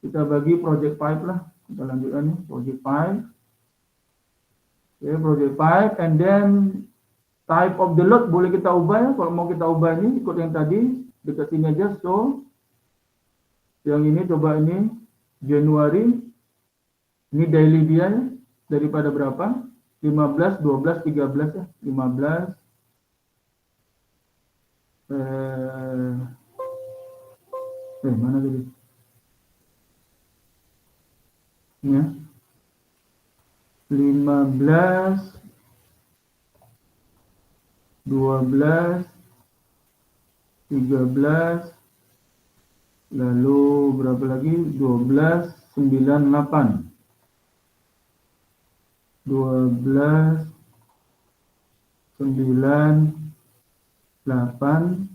Kita bagi project 5 lah. Kita lanjutkan nih, project 5. Ya, project 5 and then type of the load boleh kita ubah ya. Kalau mau kita ubah ini ikut yang tadi, dekat sini aja. So yang ini coba ini Januari. Ini daily dia ya. Daripada berapa? 15, 12, 13 ya. 15 mana tadi? Ya. 15 12 13 lalu berapa lagi? 12 98 12 9 8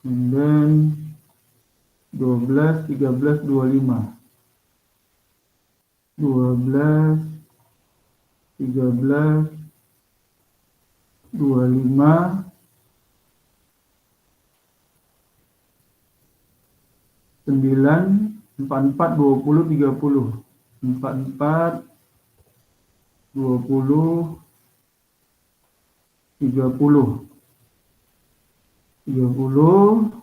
and then 12 13 25 12 13 25 9 44 20 30 44 20 30 30 44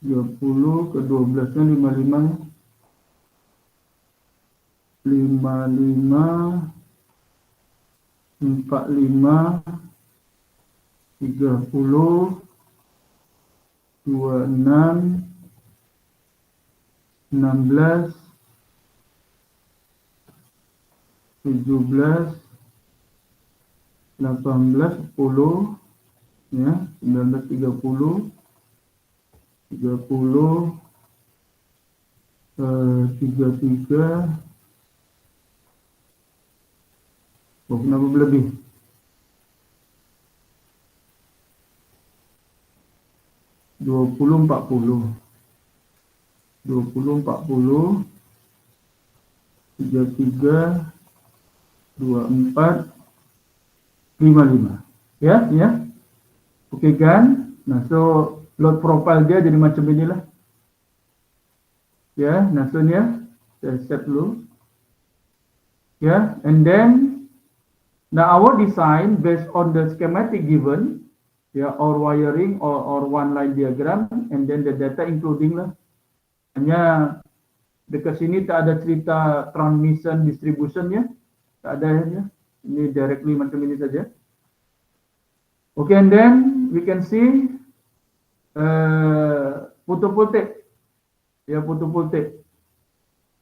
30 ke 12-nya 55. 55, 45, 30, 26, 16, 17, 18, 10, ya, 19, 30, 30, 33, kenapa berlebih? 20, 40, 20, 40, 33, 24, 55. Ya, ya. Oke kan? Nah, so load profile dia jadi macam inilah. Ya, nah so ini ya, saya set dulu. Ya, and then now our design based on the schematic given, ya, or wiring or one line diagram, and then the data including lah. Hanya dekat sini tak ada cerita transmission distribution ya, tak ada ya. Ini directly macam ini saja. Okay, and then we can see photovoltaic. Ya, photovoltaic.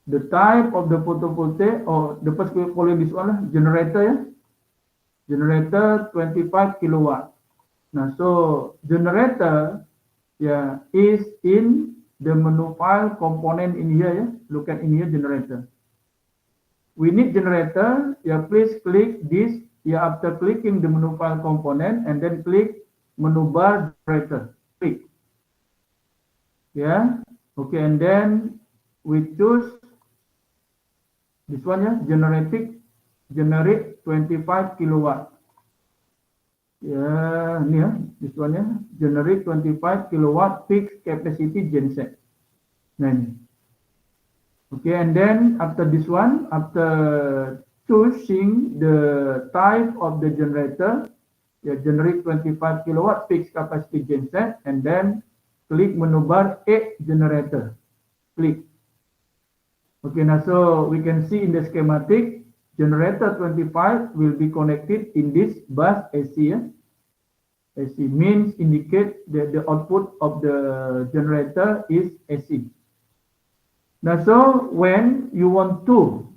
The type of the photovoltaic or the first following this one lah, generator ya. Generator 25 kilowatt. Nah, so generator yeah is in the menu file component in here ya. Look at in here generator. We need generator. Yeah, please click this. Yeah, after clicking the menu file component and then click menu bar generator. Click. Yeah. Okay, and then we choose this one ya, generate 25 kilowatt. Ya, ini ya, this one ya, generate 25 kilowatt fixed capacity genset. Nah ini. Okay, and then after this one, after choosing the type of the generator, ya, generate 25 kilowatt fixed capacity genset, and then click menu bar add generator. Click. Okay, now so we can see in the schematic, generator 25 will be connected in this bus AC. AC means indicate that the output of the generator is AC. Now so when you want to,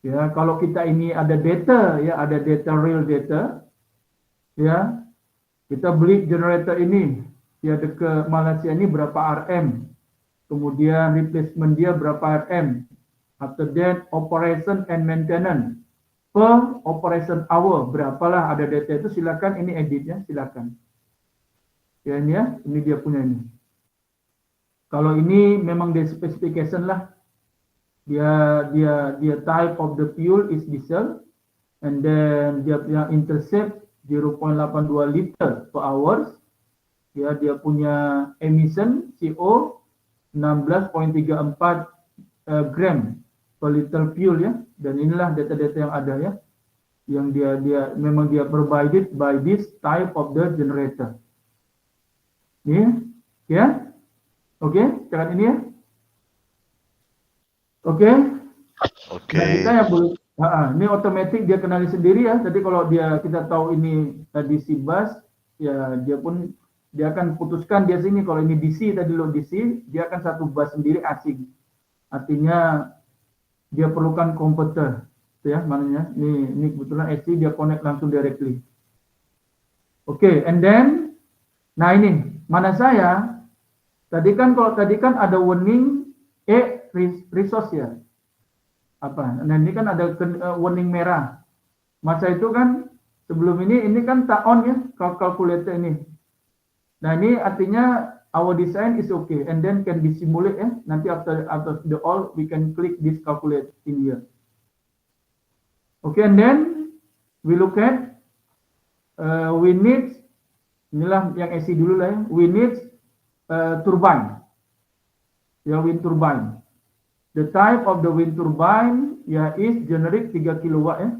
ya, kalau kita ini ada data, ya, ada data real data, ya, kita beli generator ini. Ya, dekat Malaysia ini berapa RM, kemudian replacement dia berapa RM, after that operation and maintenance per operation hour berapalah, ada data itu, silakan ini edit ya, silakan ya, ini ya, ini dia punya ini. Kalau ini memang dia specification lah, dia type of the fuel is diesel, and then dia punya intercept 0.82 liter per hours. Ya, dia punya emission CO 16.34 gram per liter fuel ya, dan inilah data-data yang ada ya, yang dia memang dia provided by this type of the generator. Ini ya, oke, cara ini ya, oke. Nah, kita yang boleh, ini otomatis dia kenali sendiri ya. Jadi kalau kita tahu ini DC bus, ya dia akan putuskan dia sini, kalau ini DC tadi lo DC, dia akan satu bus sendiri asing. Artinya dia perlukan komputer, ya, maknanya ini kebetulan AC dia connect langsung directly. Oke, and then, nah ini mana saya tadi kan, kalau tadi kan ada warning resource ya, apa? Nah ini kan ada warning merah. Masa itu kan sebelum ini kan tak on ya, calculator ini. Nah ini artinya our design is okay, and then can be simulate ya. Nanti after the all we can click this calculate in here. Okay, and then we look at we need, inilah yang AC dulu lah ya. We need turbine. Ya, wind turbine. The type of the wind turbine ya is generate 3 kilowatt ya.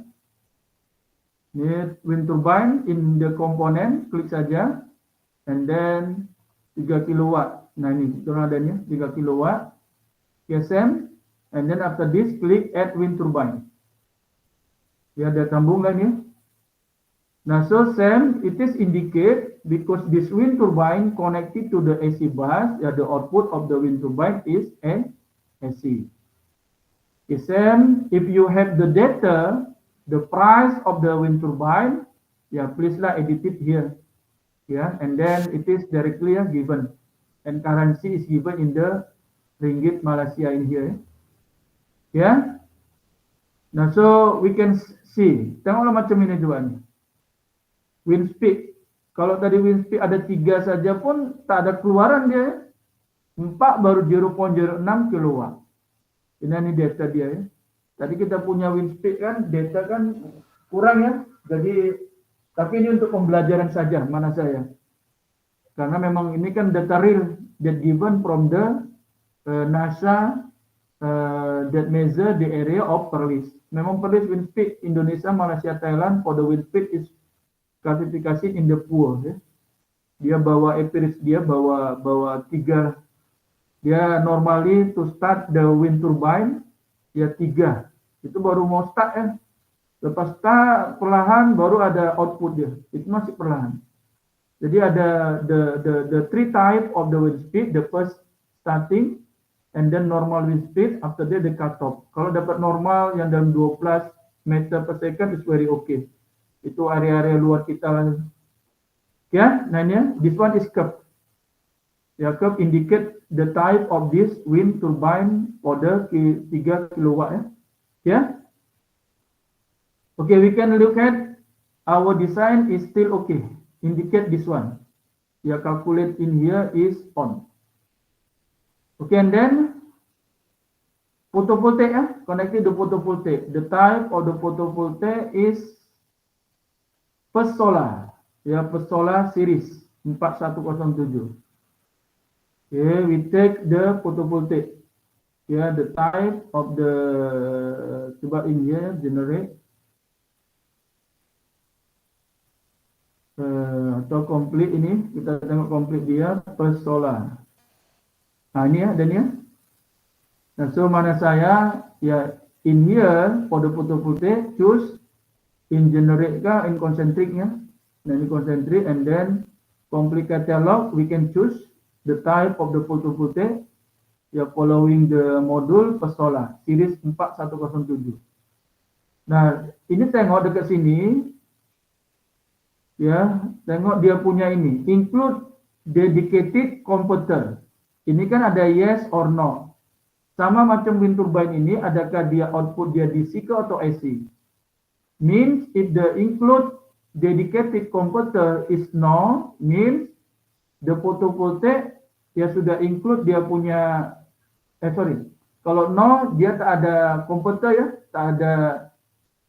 Ini wind turbine in the component, klik saja. And then 3 kilowatt. Nah ini tornadonya 3 kilowatt. PSM, and then after this click add wind turbine. Ya, ada sambung kan ya. Now so same it is indicate because this wind turbine connected to the AC bus, the output of the wind turbine is AC. Same if you have the data, the price of the wind turbine, please edit it here. And then it is directly given, and currency is given in the ringgit Malaysia in here. Now so we can see, tengoklah macam ini juga nih. Wind speed, kalau tadi wind speed ada 3 saja pun tak ada keluaran dia. 4 baru 0.06 kilowatt. Ini data dia ya. Tadi kita punya wind speed kan, data kan kurang ya. Jadi, tapi ini untuk pembelajaran saja, mana saya. Karena memang ini kan data real that given from the NASA that measure the area of Perlis. Memang Perlis wind speed Indonesia, Malaysia, Thailand for the wind speed is klasifikasi in the pool ya. Dia bawa empiris, dia bawa 3. Dia normally to start the wind turbine 3. Itu baru mau start ya. Lepas start perlahan baru ada output dia. Itu masih perlahan. Jadi ada the 3 type of the wind speed, the first starting and then normal wind speed, after that the cutoff. Kalau dapat normal yang dalam 12 meter per second is very okay. Itu area-area luar kita lah. Nah ini, this one is curve. Curve indicate the type of this wind turbine for the 3 kilowatt ya. Okay, we can look at our design is still okay. Indicate this one. Calculate in here is on. Okay, and then photovoltaic connected to photovoltaic. The type of the photovoltaic is First Solar, First Solar series 4107. Okay, we take the photovoltaic. The type of the, coba in here generate atau complete ini, kita tengok complete dia First Solar. Nah ini ada ni ya. Nah so mana saya in here for the photovoltaic choose in generate kah, in concentric ya. Nah ini concentric, and then complete catalog we can choose the type of the photovoltaic following the module First Solar series 4107. Nah ini tengok dekat sini tengok dia punya ini include dedicated converter. Ini kan ada yes or no. Sama macam wind turbine ini, adakah dia output dia DC ke atau AC? Means if the include dedicated converter is no, means the photovoltaic sudah include dia punya kalau no dia tak ada converter tak ada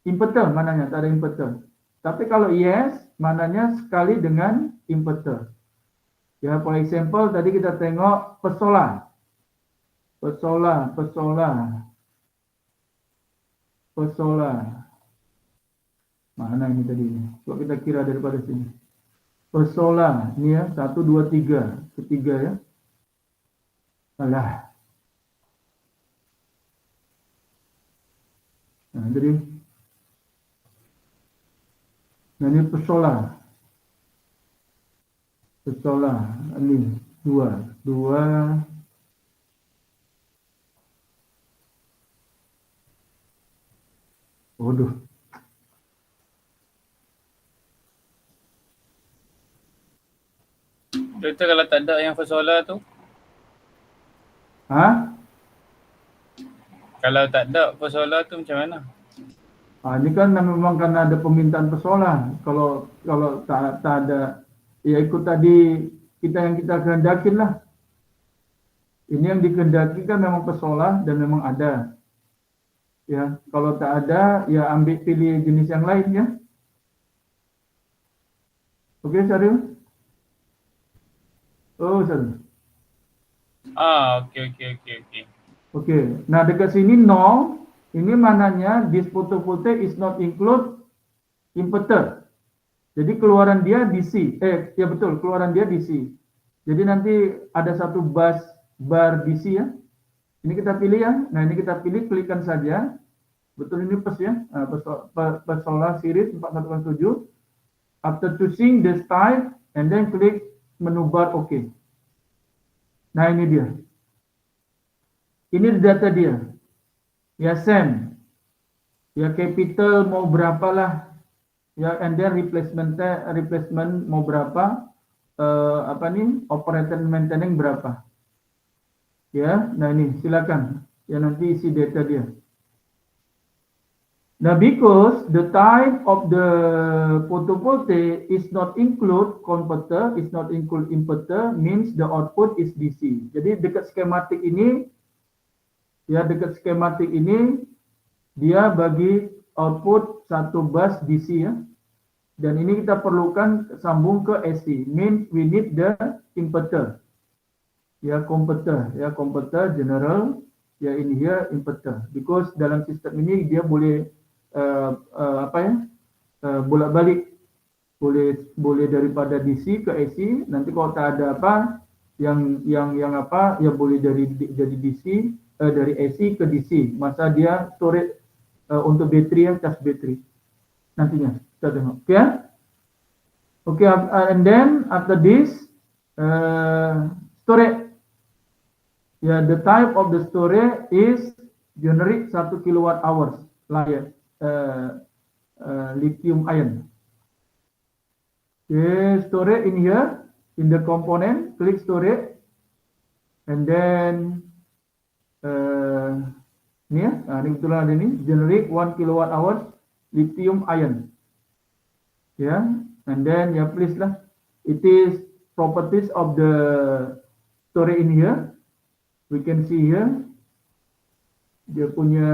inverter mananya, tak ada inverter. Tapi kalau yes mananya sekali dengan inverter. For example tadi kita tengok First Solar. Mana ini tadi? Coba kita kira daripada sini. First Solar, ini 1, 2, 3. Ketiga ya. Alah. Nah, jadi. Nah, ini First Solar. Ini 2. Waduh. Doktor kalau tak ada yang First Solar tu? Kalau tak ada First Solar tu macam mana? Ini kan memang karena ada permintaan First Solar. Kalau tak ada, ikut tadi yang kita kehendakin lah. Ini yang dikehendaki kan memang First Solar dan memang ada. Kalau tak ada, ambil pilih jenis yang lain ya. Oke, Syaril? Oh, Syaril. Oke. Oke, nah dekat sini no, ini mananya this photovoltaic is not include inverter. Jadi keluaran dia DC. Betul, keluaran dia DC. Jadi nanti ada satu bus bar DC ya. Ini kita pilih ya. Nah ini kita pilih, klikkan saja. Betul ini PES ya. PES Solar Series 4107. After choosing the style and then klik menu bar OK. Nah ini dia. Ini data dia. Ya send. Ya capital mau berapa lah. Ya and then replacement mau berapa. Operator maintaining berapa. Ya, nah ini silakan. Ya nanti isi data dia. Now because the type of the photovoltaic is not include converter, is not include inverter, means the output is DC. Jadi dekat skematik ini, ya dekat skematik ini dia bagi output satu bus DC ya. Dan ini kita perlukan sambung ke AC, means we need the inverter. Ya converter general, ya in here inverter. Because dalam sistem ini dia boleh bolak-balik, boleh daripada DC ke AC. Nanti kalau tak ada apa yang apa ya boleh jadi DC dari AC ke DC. Masa dia storage untuk bateri ya, cas bateri nantinya kita tengok. Okay, and then after this storage. Ya, the type of the storage is generate 1 kWh lithium ion. Okay, storage in here, in the component, click storage, and then ini ya, ini betulan ada ini, generate 1 kWh lithium ion. Ya, and then ya please lah, it is properties of the storage in here. We can see here, dia punya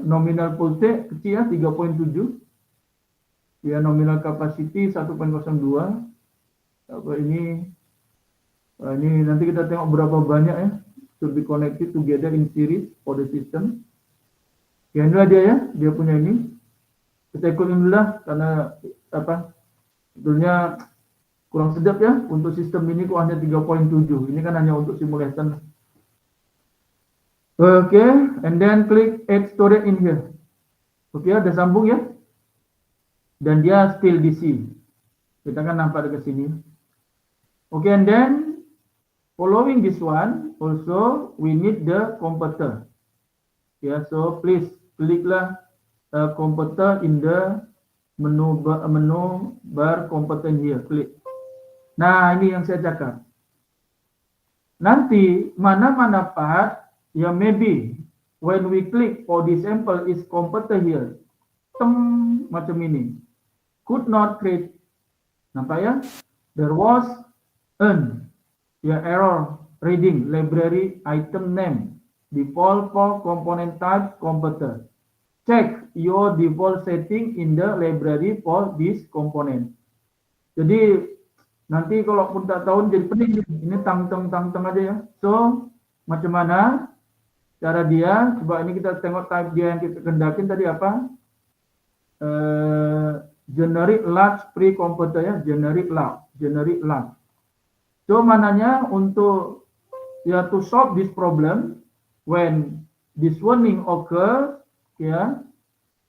nominal voltage kecil ya, 3.7. Ya, nominal capacity 1.02. Ini nanti kita tengok berapa banyak ya, to be connected together in series for the system. Ya, inilah dia ya, dia punya ini. Kita ikutin dulu lah, karena sebetulnya kurang sedap ya, untuk sistem ini kok hanya 3.7. Ini kan hanya untuk simulation. Okay, and then click add storage in here. Okay, ada sambung ya. Dan dia still DC. Kita kan nampak dekat sini. Okay, and then following this one, also we need the converter. Yeah, so please kliklah converter in the menu bar converter here. Klik. Nah, ini yang saya cakap. Nanti mana-mana part ya maybe when we click for the sample is converter here, macam ini, could not create. Nampak ya? There was an error reading library item name default for component type converter. Check your default setting in the library for this component. Jadi nanti kalau pun tak tahu jadi pening ini tang aja ya. So macam mana cara dia? Coba ini kita tengok type dia yang kita kendakin tadi apa? Generic large pre-converter ya, generic large. So mananya untuk ya to solve this problem when this warning occurs ya,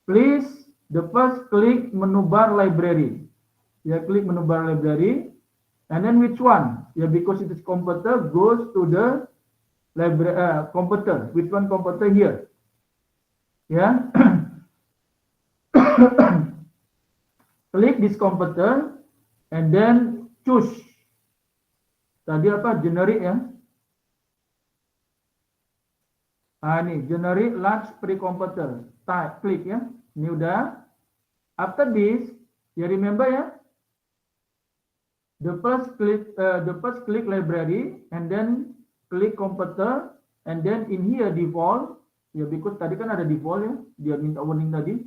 please the first click menu bar library. Ya, klik menu bar library and then which one? Ya, because it is converter goes to the library converter. Which one converter here? Ya. Klik this converter and then choose. Tadi apa? Generic ya. Ini generic large pre-converter. Klik ya. Ini udah. After this, ya remember ya. The first click library and then click converter and then in here default ya, because tadi kan ada default ya, dia minta warning tadi.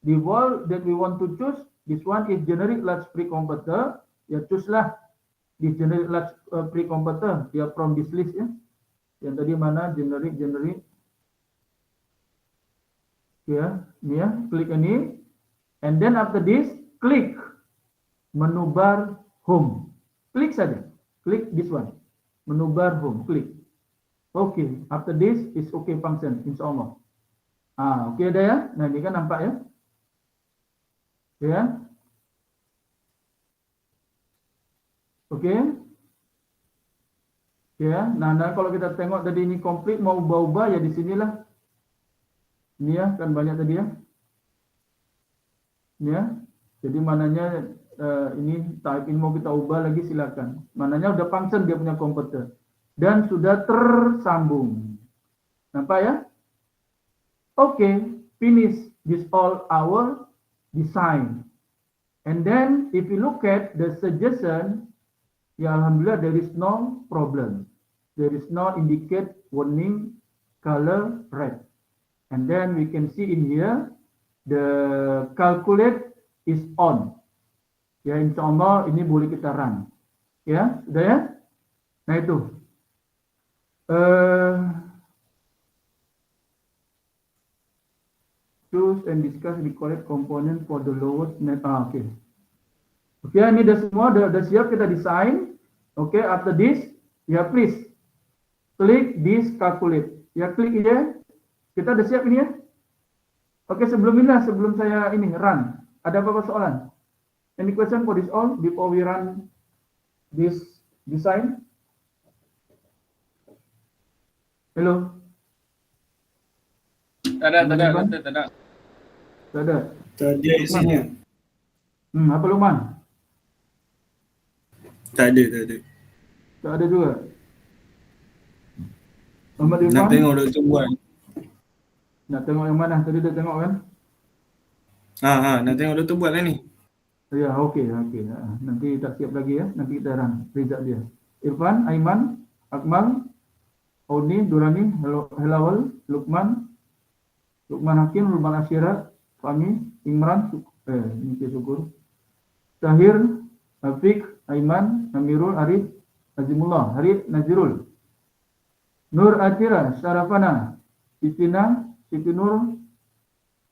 Default that we want to choose, this one is generic large pre-converter, ya choose lah di generic large pre-converter, dia from this list ya. Yang tadi mana generic ya, ini ya, klik ini and then after this klik menu bar home, klik saja, klik this one. Menu bar home, klik. Okay, after this is okay function, insyaAllah. Okay ada ya? Nah ini kan nampak ya? Ya. Okay. Ya, nah kalau kita tengok tadi ini komplit mau ubah-ubah ya di sinilah. Ini ya, kan banyak tadi ya. Ini ya. Jadi mananya ini type in mau kita ubah lagi silakan. Mananya udah function dia punya komputer dan sudah tersambung. Nampak ya? Okay, finish this all our design. And then if you look at the suggestion, ya alhamdulillah there is no problem. There is no indicate warning color red. And then we can see in here the calculate is on. Ya insyaallah ini boleh kita run. Ya, sudah ya? Nah itu. Choose and discuss the correct component for the lowest net. Okay. Oke, ini udah semua, udah siap kita desain. Oke, after this, ya please klik this calculate. Ya klik ini ya. Kita udah siap ini ya. Oke, sebelum saya ini run, ada apa-apa soalan? Any question for this all before we run this design? Hello. Tak ada. Tak ada. Tak ada isinya. Apa Luqman? Tak ada. Tak ada juga. Muhammad Irfan? Nak tengok Dr. buat. Nak tengok yang mana? Tadi dah tengok kan? Nak tengok Dr. buat lah ni. Ya, okey. Nanti tak siap lagi ya. Nanti kita run result dia. Irfan, Aiman, Akmal, Audi, Durani, Helawal, Luqman Hakim, Lukman Asyirat, Fahmi, Imran, ini syukur. Tahir, Afiq, Aiman, Amirul, Arif, Azimullah, Harith, Nazirul, Nur Atira, Syarafana, Siti Nur,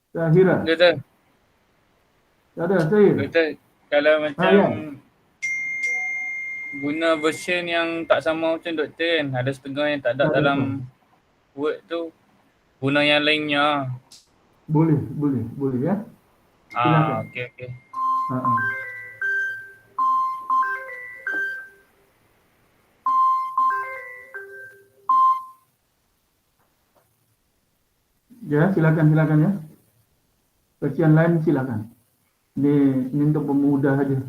Tahira. Doktor, Tak ada, saya. kalau macam ya. guna version yang tak sama macam doktor kan, ada setengah yang tak ada Tak dalam Word tu, guna yang lainnya. Boleh ya. Silakan. Okey. Ya, silakan ya. Version lain silakan. Ini untuk pemudah aja.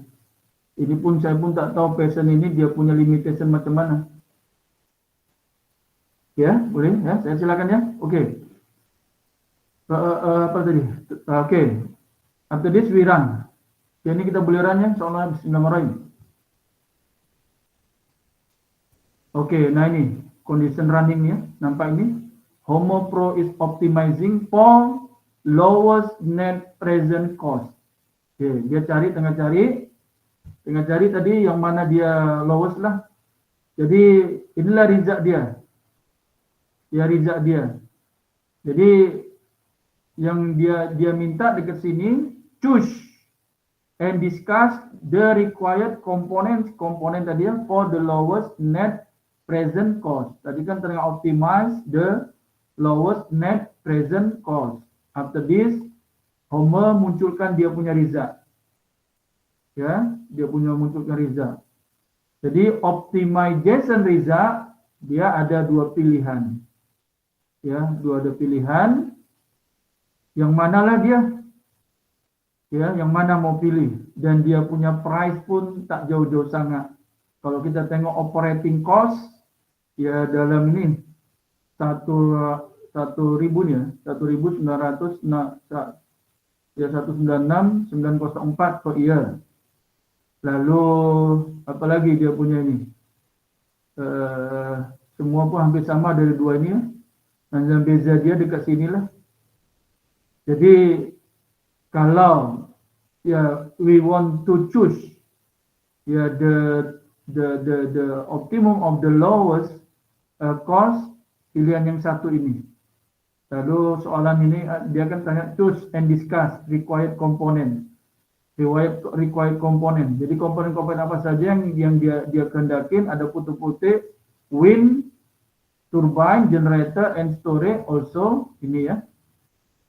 Ini pun saya pun tak tahu version ini dia punya limitation macam mana. Ya, boleh ya. Saya silakan ya. Okey. Apa tadi? Okey. After this we run. Ini kita boleh run ya. Insyaallah bismillahirrahmanirrahim. Okey, nah ini condition running ya. Nampak ini? Homo Pro is optimizing for lowest net present cost. Okey, dia tengah cari tadi yang mana dia lowest lah. Jadi inilah result dia. Ya result dia. Jadi yang dia minta dekat sini, choose and discuss the required component tadi ya for the lowest net present cost. Tadi kan tengah optimize the lowest net present cost. After this, Homer munculkan dia punya result. Ya, dia punya munculkan result. Jadi optimization result dia ada dua pilihan. Ya, ada pilihan. Yang manalah dia? Ya, yang mana mau pilih? Dan dia punya price pun tak jauh-jauh sangat. Kalau kita tengok operating cost, ya dalam ini 1.900 ya 196.904 per year. Lalu apalagi dia punya ini? Semua pun hampir sama dari dua ini ya. Dan beza dia dekat sinilah. Jadi kalau ya we want to choose ya the optimum of the lowest cost, pilihan yang satu ini. Lalu soalan ini dia akan tanya choose and discuss required component. Required component. Jadi komponen-komponen apa saja yang dia kehendakin, ada putih-putih wind turbine, generator, and storage also ini ya.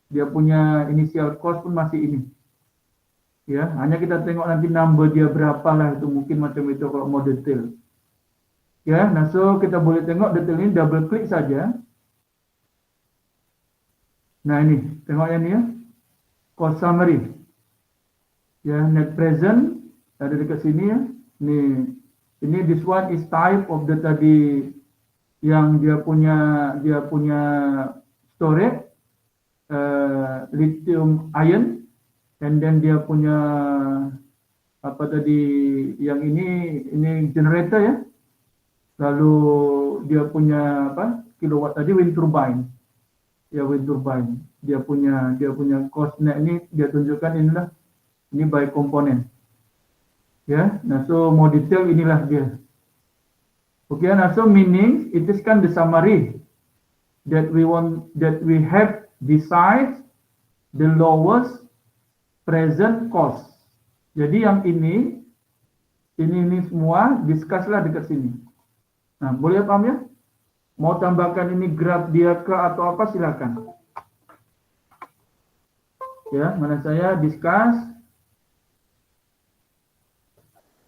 Dia punya initial cost pun masih ini. Ya, hanya kita tengok nanti number dia berapa lah, itu mungkin macam itu kalau mau detail. Ya, nah so kita boleh tengok detail ini, double klik saja. Nah ini, tengok yang ini ya. Cost summary. Ya, net present ada dekat sini ya. Ini this one is type of the tadi yang dia punya storage lithium ion, and then dia punya apa tadi yang ini generator ya. Lalu dia punya apa? Kilowatt tadi wind turbine. Ya, wind turbine. Dia punya cost net ini dia tunjukkan inilah. Ini by component. Ya, nah so more detail inilah dia. Okay, nah so meaning it is kan the summary that we have besides the lowest present cost. Jadi yang ini semua discuss lah dekat sini. Nah, boleh paham ya? Mau tambahkan ini graf dia ke atau apa silakan. Ya, mana saya discuss.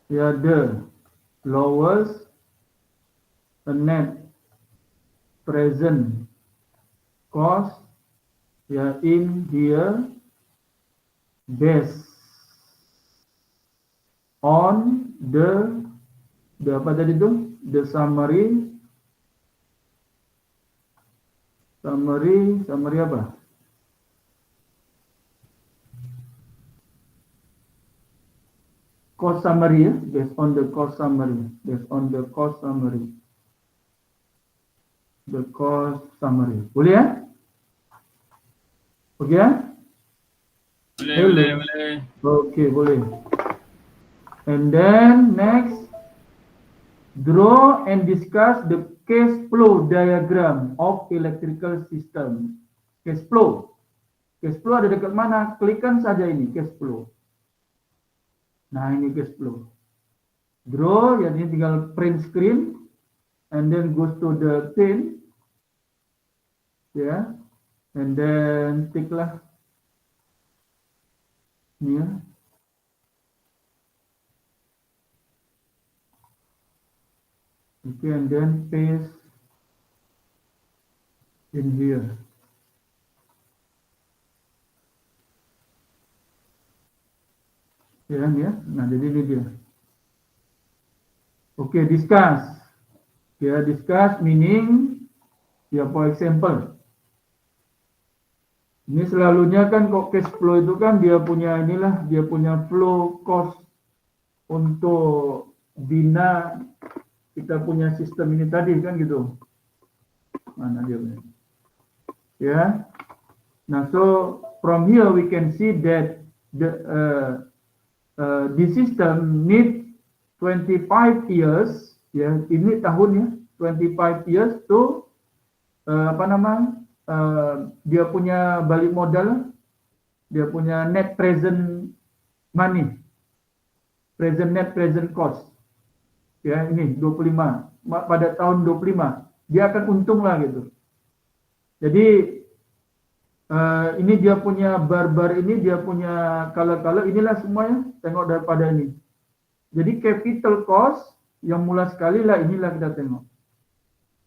Ya, the lowest net present cost ya in here based on the apa tadi itu? The summary apa? Cost summary ya, based on the cost summary. The cost summary. Boleh ya? Oke ya? Boleh. Okay, boleh. And then next, draw and discuss the case flow diagram of electrical system. Case flow ada dekat mana? Klikkan saja ini case flow. Nah, ini case flow. Draw, ya ini tinggal print screen, and then goes to the pane, ya, and then tick lah, ini ya. Okay, and then paste in here. Ya, nah jadi ini dia. Oke, discuss. Ya, discuss meaning, ya for example. Ini selalunya kan kok cash flow itu kan dia punya inilah, dia punya flow cost untuk bina kita punya sistem ini tadi kan gitu. Mana dia punya? Ya. Nah, so from here we can see that the system need 25 years, ya, ini tahunnya 25 years to dia punya balik modal, dia punya net present money, net present cost. Ya, ini 25. Pada tahun 25 dia akan untung lah gitu. Jadi ini dia punya bar-bar ini, dia punya color-color, inilah semuanya, tengok daripada ini. Jadi capital cost yang mula sekali lah, inilah kita tengok.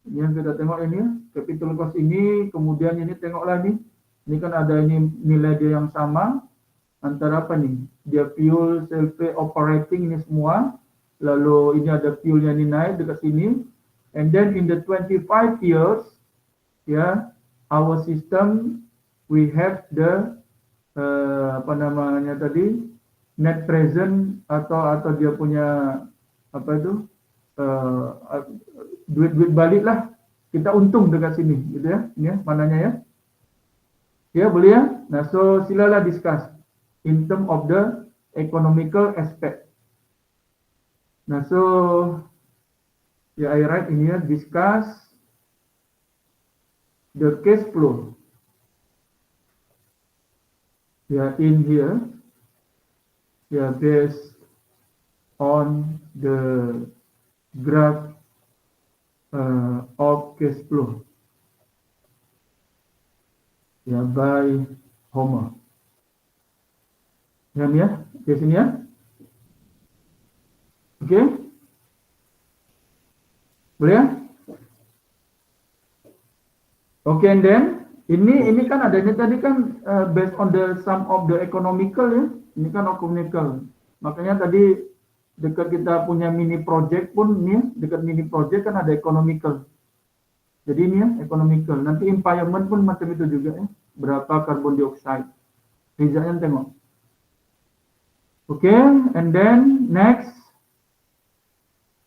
Ini yang kita tengok ini, capital cost ini, kemudian ini tengoklah ini kan ada ini nilai dia yang sama, antara apa nih, dia fuel, self operating ini semua, lalu ini ada fuel yang ini naik dekat sini, and then in the 25 years, ya, our system, we have the net present atau dia punya apa itu duit balik lah, kita untung dekat sini gitu ya, ini ya mananya ya. Ya, boleh ya. Nah, so silalah discuss in term of the economical aspect. Nah, so ya, I write ini ya, discuss the cash flow. Ya, in here, ya, based on the graph of case flow. Ya, by Homer. Ya, di sini ya. Oke. Boleh ya? Oke, and then ini kan adanya tadi kan based on the sum of the economical ya. Ini kan economical. Makanya tadi dekat kita punya mini project pun nih, dekat mini project kan ada economical. Jadi ini ya economical. Nanti environment pun macam itu juga ya. Berapa carbon dioxide. Rizanya tengok. Oke, and then next.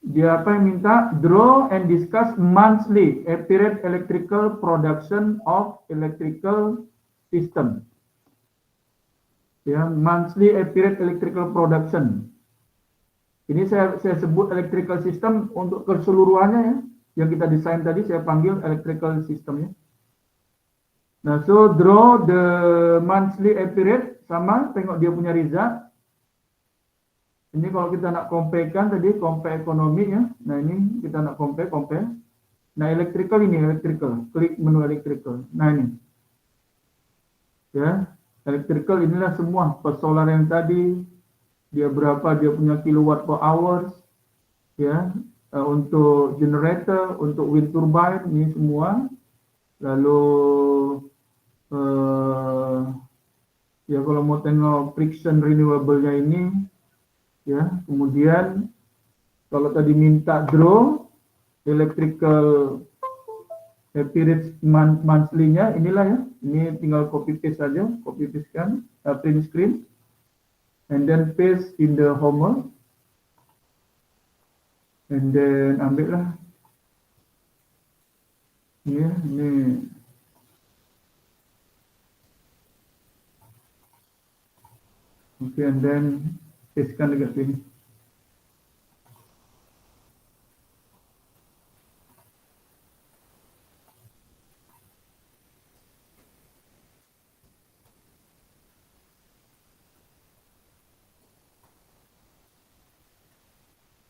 Dia apa yang minta? Draw and discuss monthly accurate electrical production of electrical system. Ya, monthly accurate electrical production. Ini saya sebut electrical system untuk keseluruhannya ya. Yang kita desain tadi saya panggil electrical system ya. Nah, so draw the monthly accurate sama tengok dia punya result. Ini kalau kita nak compare-kan tadi, compare ekonomi ya. Nah ini kita nak compare. Nah electrical ini, electrical. Klik menu electrical. Nah ini. Ya, electrical inilah semua. Per solar yang tadi, dia berapa dia punya kilowatt per hours. Ya, untuk generator, untuk wind turbine, ini semua. Lalu, ya kalau mau tengok friction renewable-nya ini, ya, kemudian kalau tadi minta draw electrical period monthly-nya inilah ya, ini tinggal copy paste saja, copy paste kan, print screen, and then paste in the Homer, and then ambil lah, ya, ini, oke, and then pastekan dekat sini.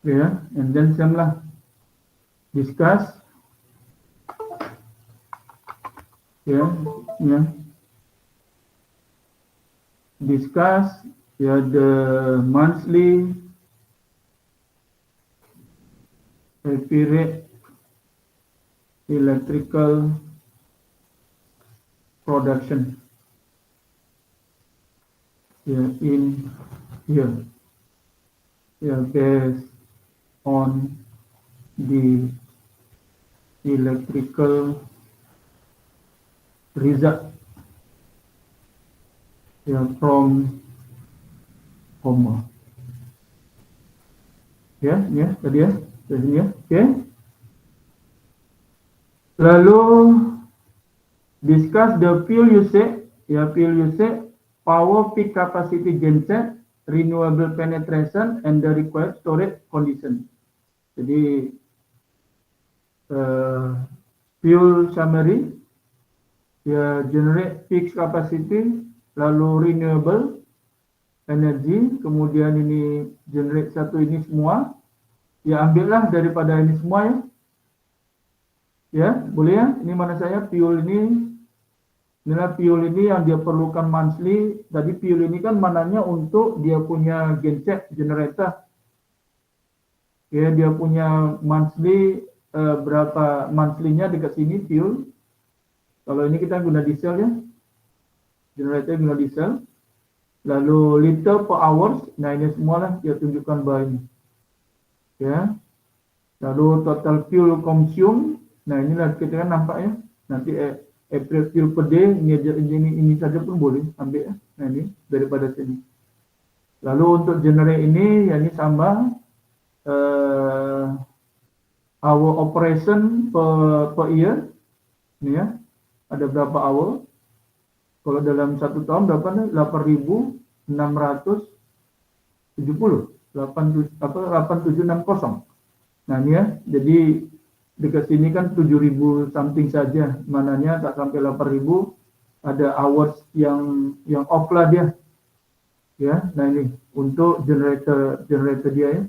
Ya, and then same lah. Discuss. Ya. Discuss. Ya, the monthly accurate electrical production. Ya, in here. Ya, based on the electrical result. Ya, from Homer. Ya, tadi ya, dari sini ya, oke. Lalu discuss the fuel usage, ya fuel usage, power peak capacity genset, renewable penetration, and the required storage condition. Jadi fuel summary, ya generate fixed capacity, lalu renewable energy, kemudian ini generate satu ini semua, ya ambillah daripada ini semua ya. Ya, boleh ya. Ini mana saya fuel ini. Inilah fuel ini yang dia perlukan monthly. Tadi fuel ini kan mananya untuk dia punya genset generator. Ya, dia punya monthly berapa monthly-nya dekat sini fuel. Kalau ini kita guna diesel ya. Generator guna diesel. Lalu liter per hours. Nah ini semua lah dia tunjukkan bawah ini. Ya. Lalu total fuel consume. Nah inilah kita kan nampak ya. Nanti April fuel per day ini saja pun boleh ambil ya. Nah ini daripada sini. Lalu untuk generate ini ya ini sama our operation per year. Ini ya. Ada berapa hour? Kalau dalam satu tahun berapa? 8.670. 8760. Nah ini ya. Jadi dekat sini kan 7.000 something saja. Mananya tak sampai 8.000. Ada hours yang off lah dia. Ya, nah ini untuk generator dia ya.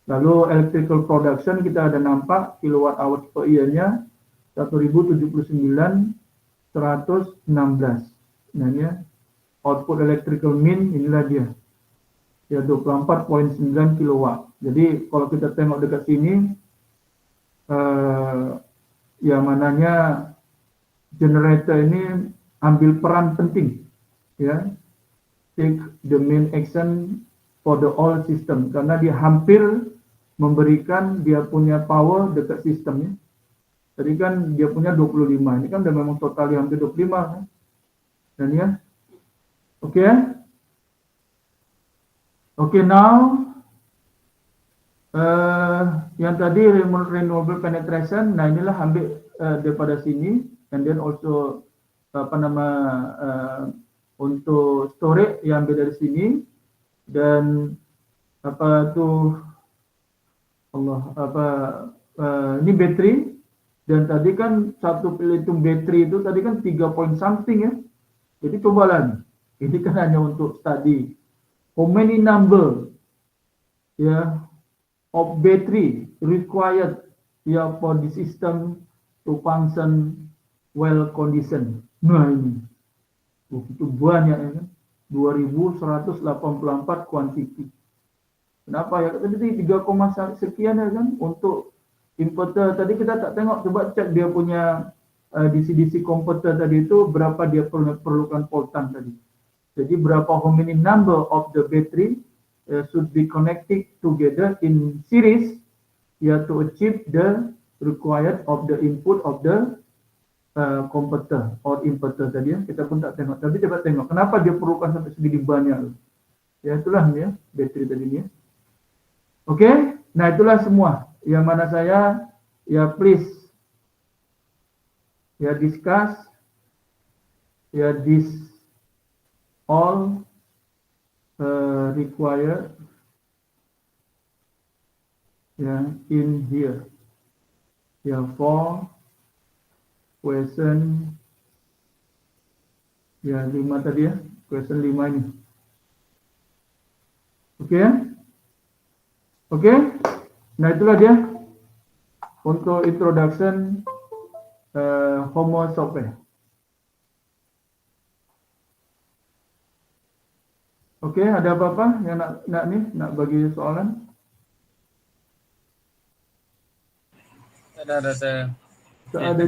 Lalu electrical production kita ada nampak kilowatt hours per year-nya 1079 116. Nah ini ya, output electrical mean inilah dia. Ya 24,9 kilowatt. Jadi kalau kita tengok dekat sini yang mananya generator ini ambil peran penting ya. Take the main action for the all system karena dia hampir memberikan dia punya power dekat sistemnya. Tadi kan dia punya 25, ini kan udah memang totalnya hampir 25 kan. Dan ya. Oke. Oke, now yang tadi renewable penetration, nah inilah ambil daripada sini, and then also untuk storage yang ambil dari sini, dan ini baterai, dan tadi kan satu pelitung baterai itu tadi kan 3 point something ya. Jadi cobalah nih, ini kan hanya untuk study how many number of battery required for the system to function well condition. Nah ini, itu banyak ya kan, 2184 quantity. Kenapa ya? Tadi 3, sekian ya kan untuk inverter. Tadi kita tak tengok, coba cek dia punya DC-DC converter tadi itu berapa dia perlukan voltan tadi. Jadi berapa how many number of the battery should be connected together in series to achieve the required of the input of the converter or inverter tadi ya. Kita pun tak tengok. Tapi coba tengok kenapa dia perlukan sampai segini banyak. Ya itulah ya battery tadi ini ya. Oke, nah itulah semua yang mana saya ya please ya discuss ya this all required ya in here ya for question ya 5 tadi ya, question 5 ini. Oke ya? Oke, nah itulah dia untuk introduction Homo software. Oke, ada apa-apa yang nak bagi soalan? Tak ada. Tak ada.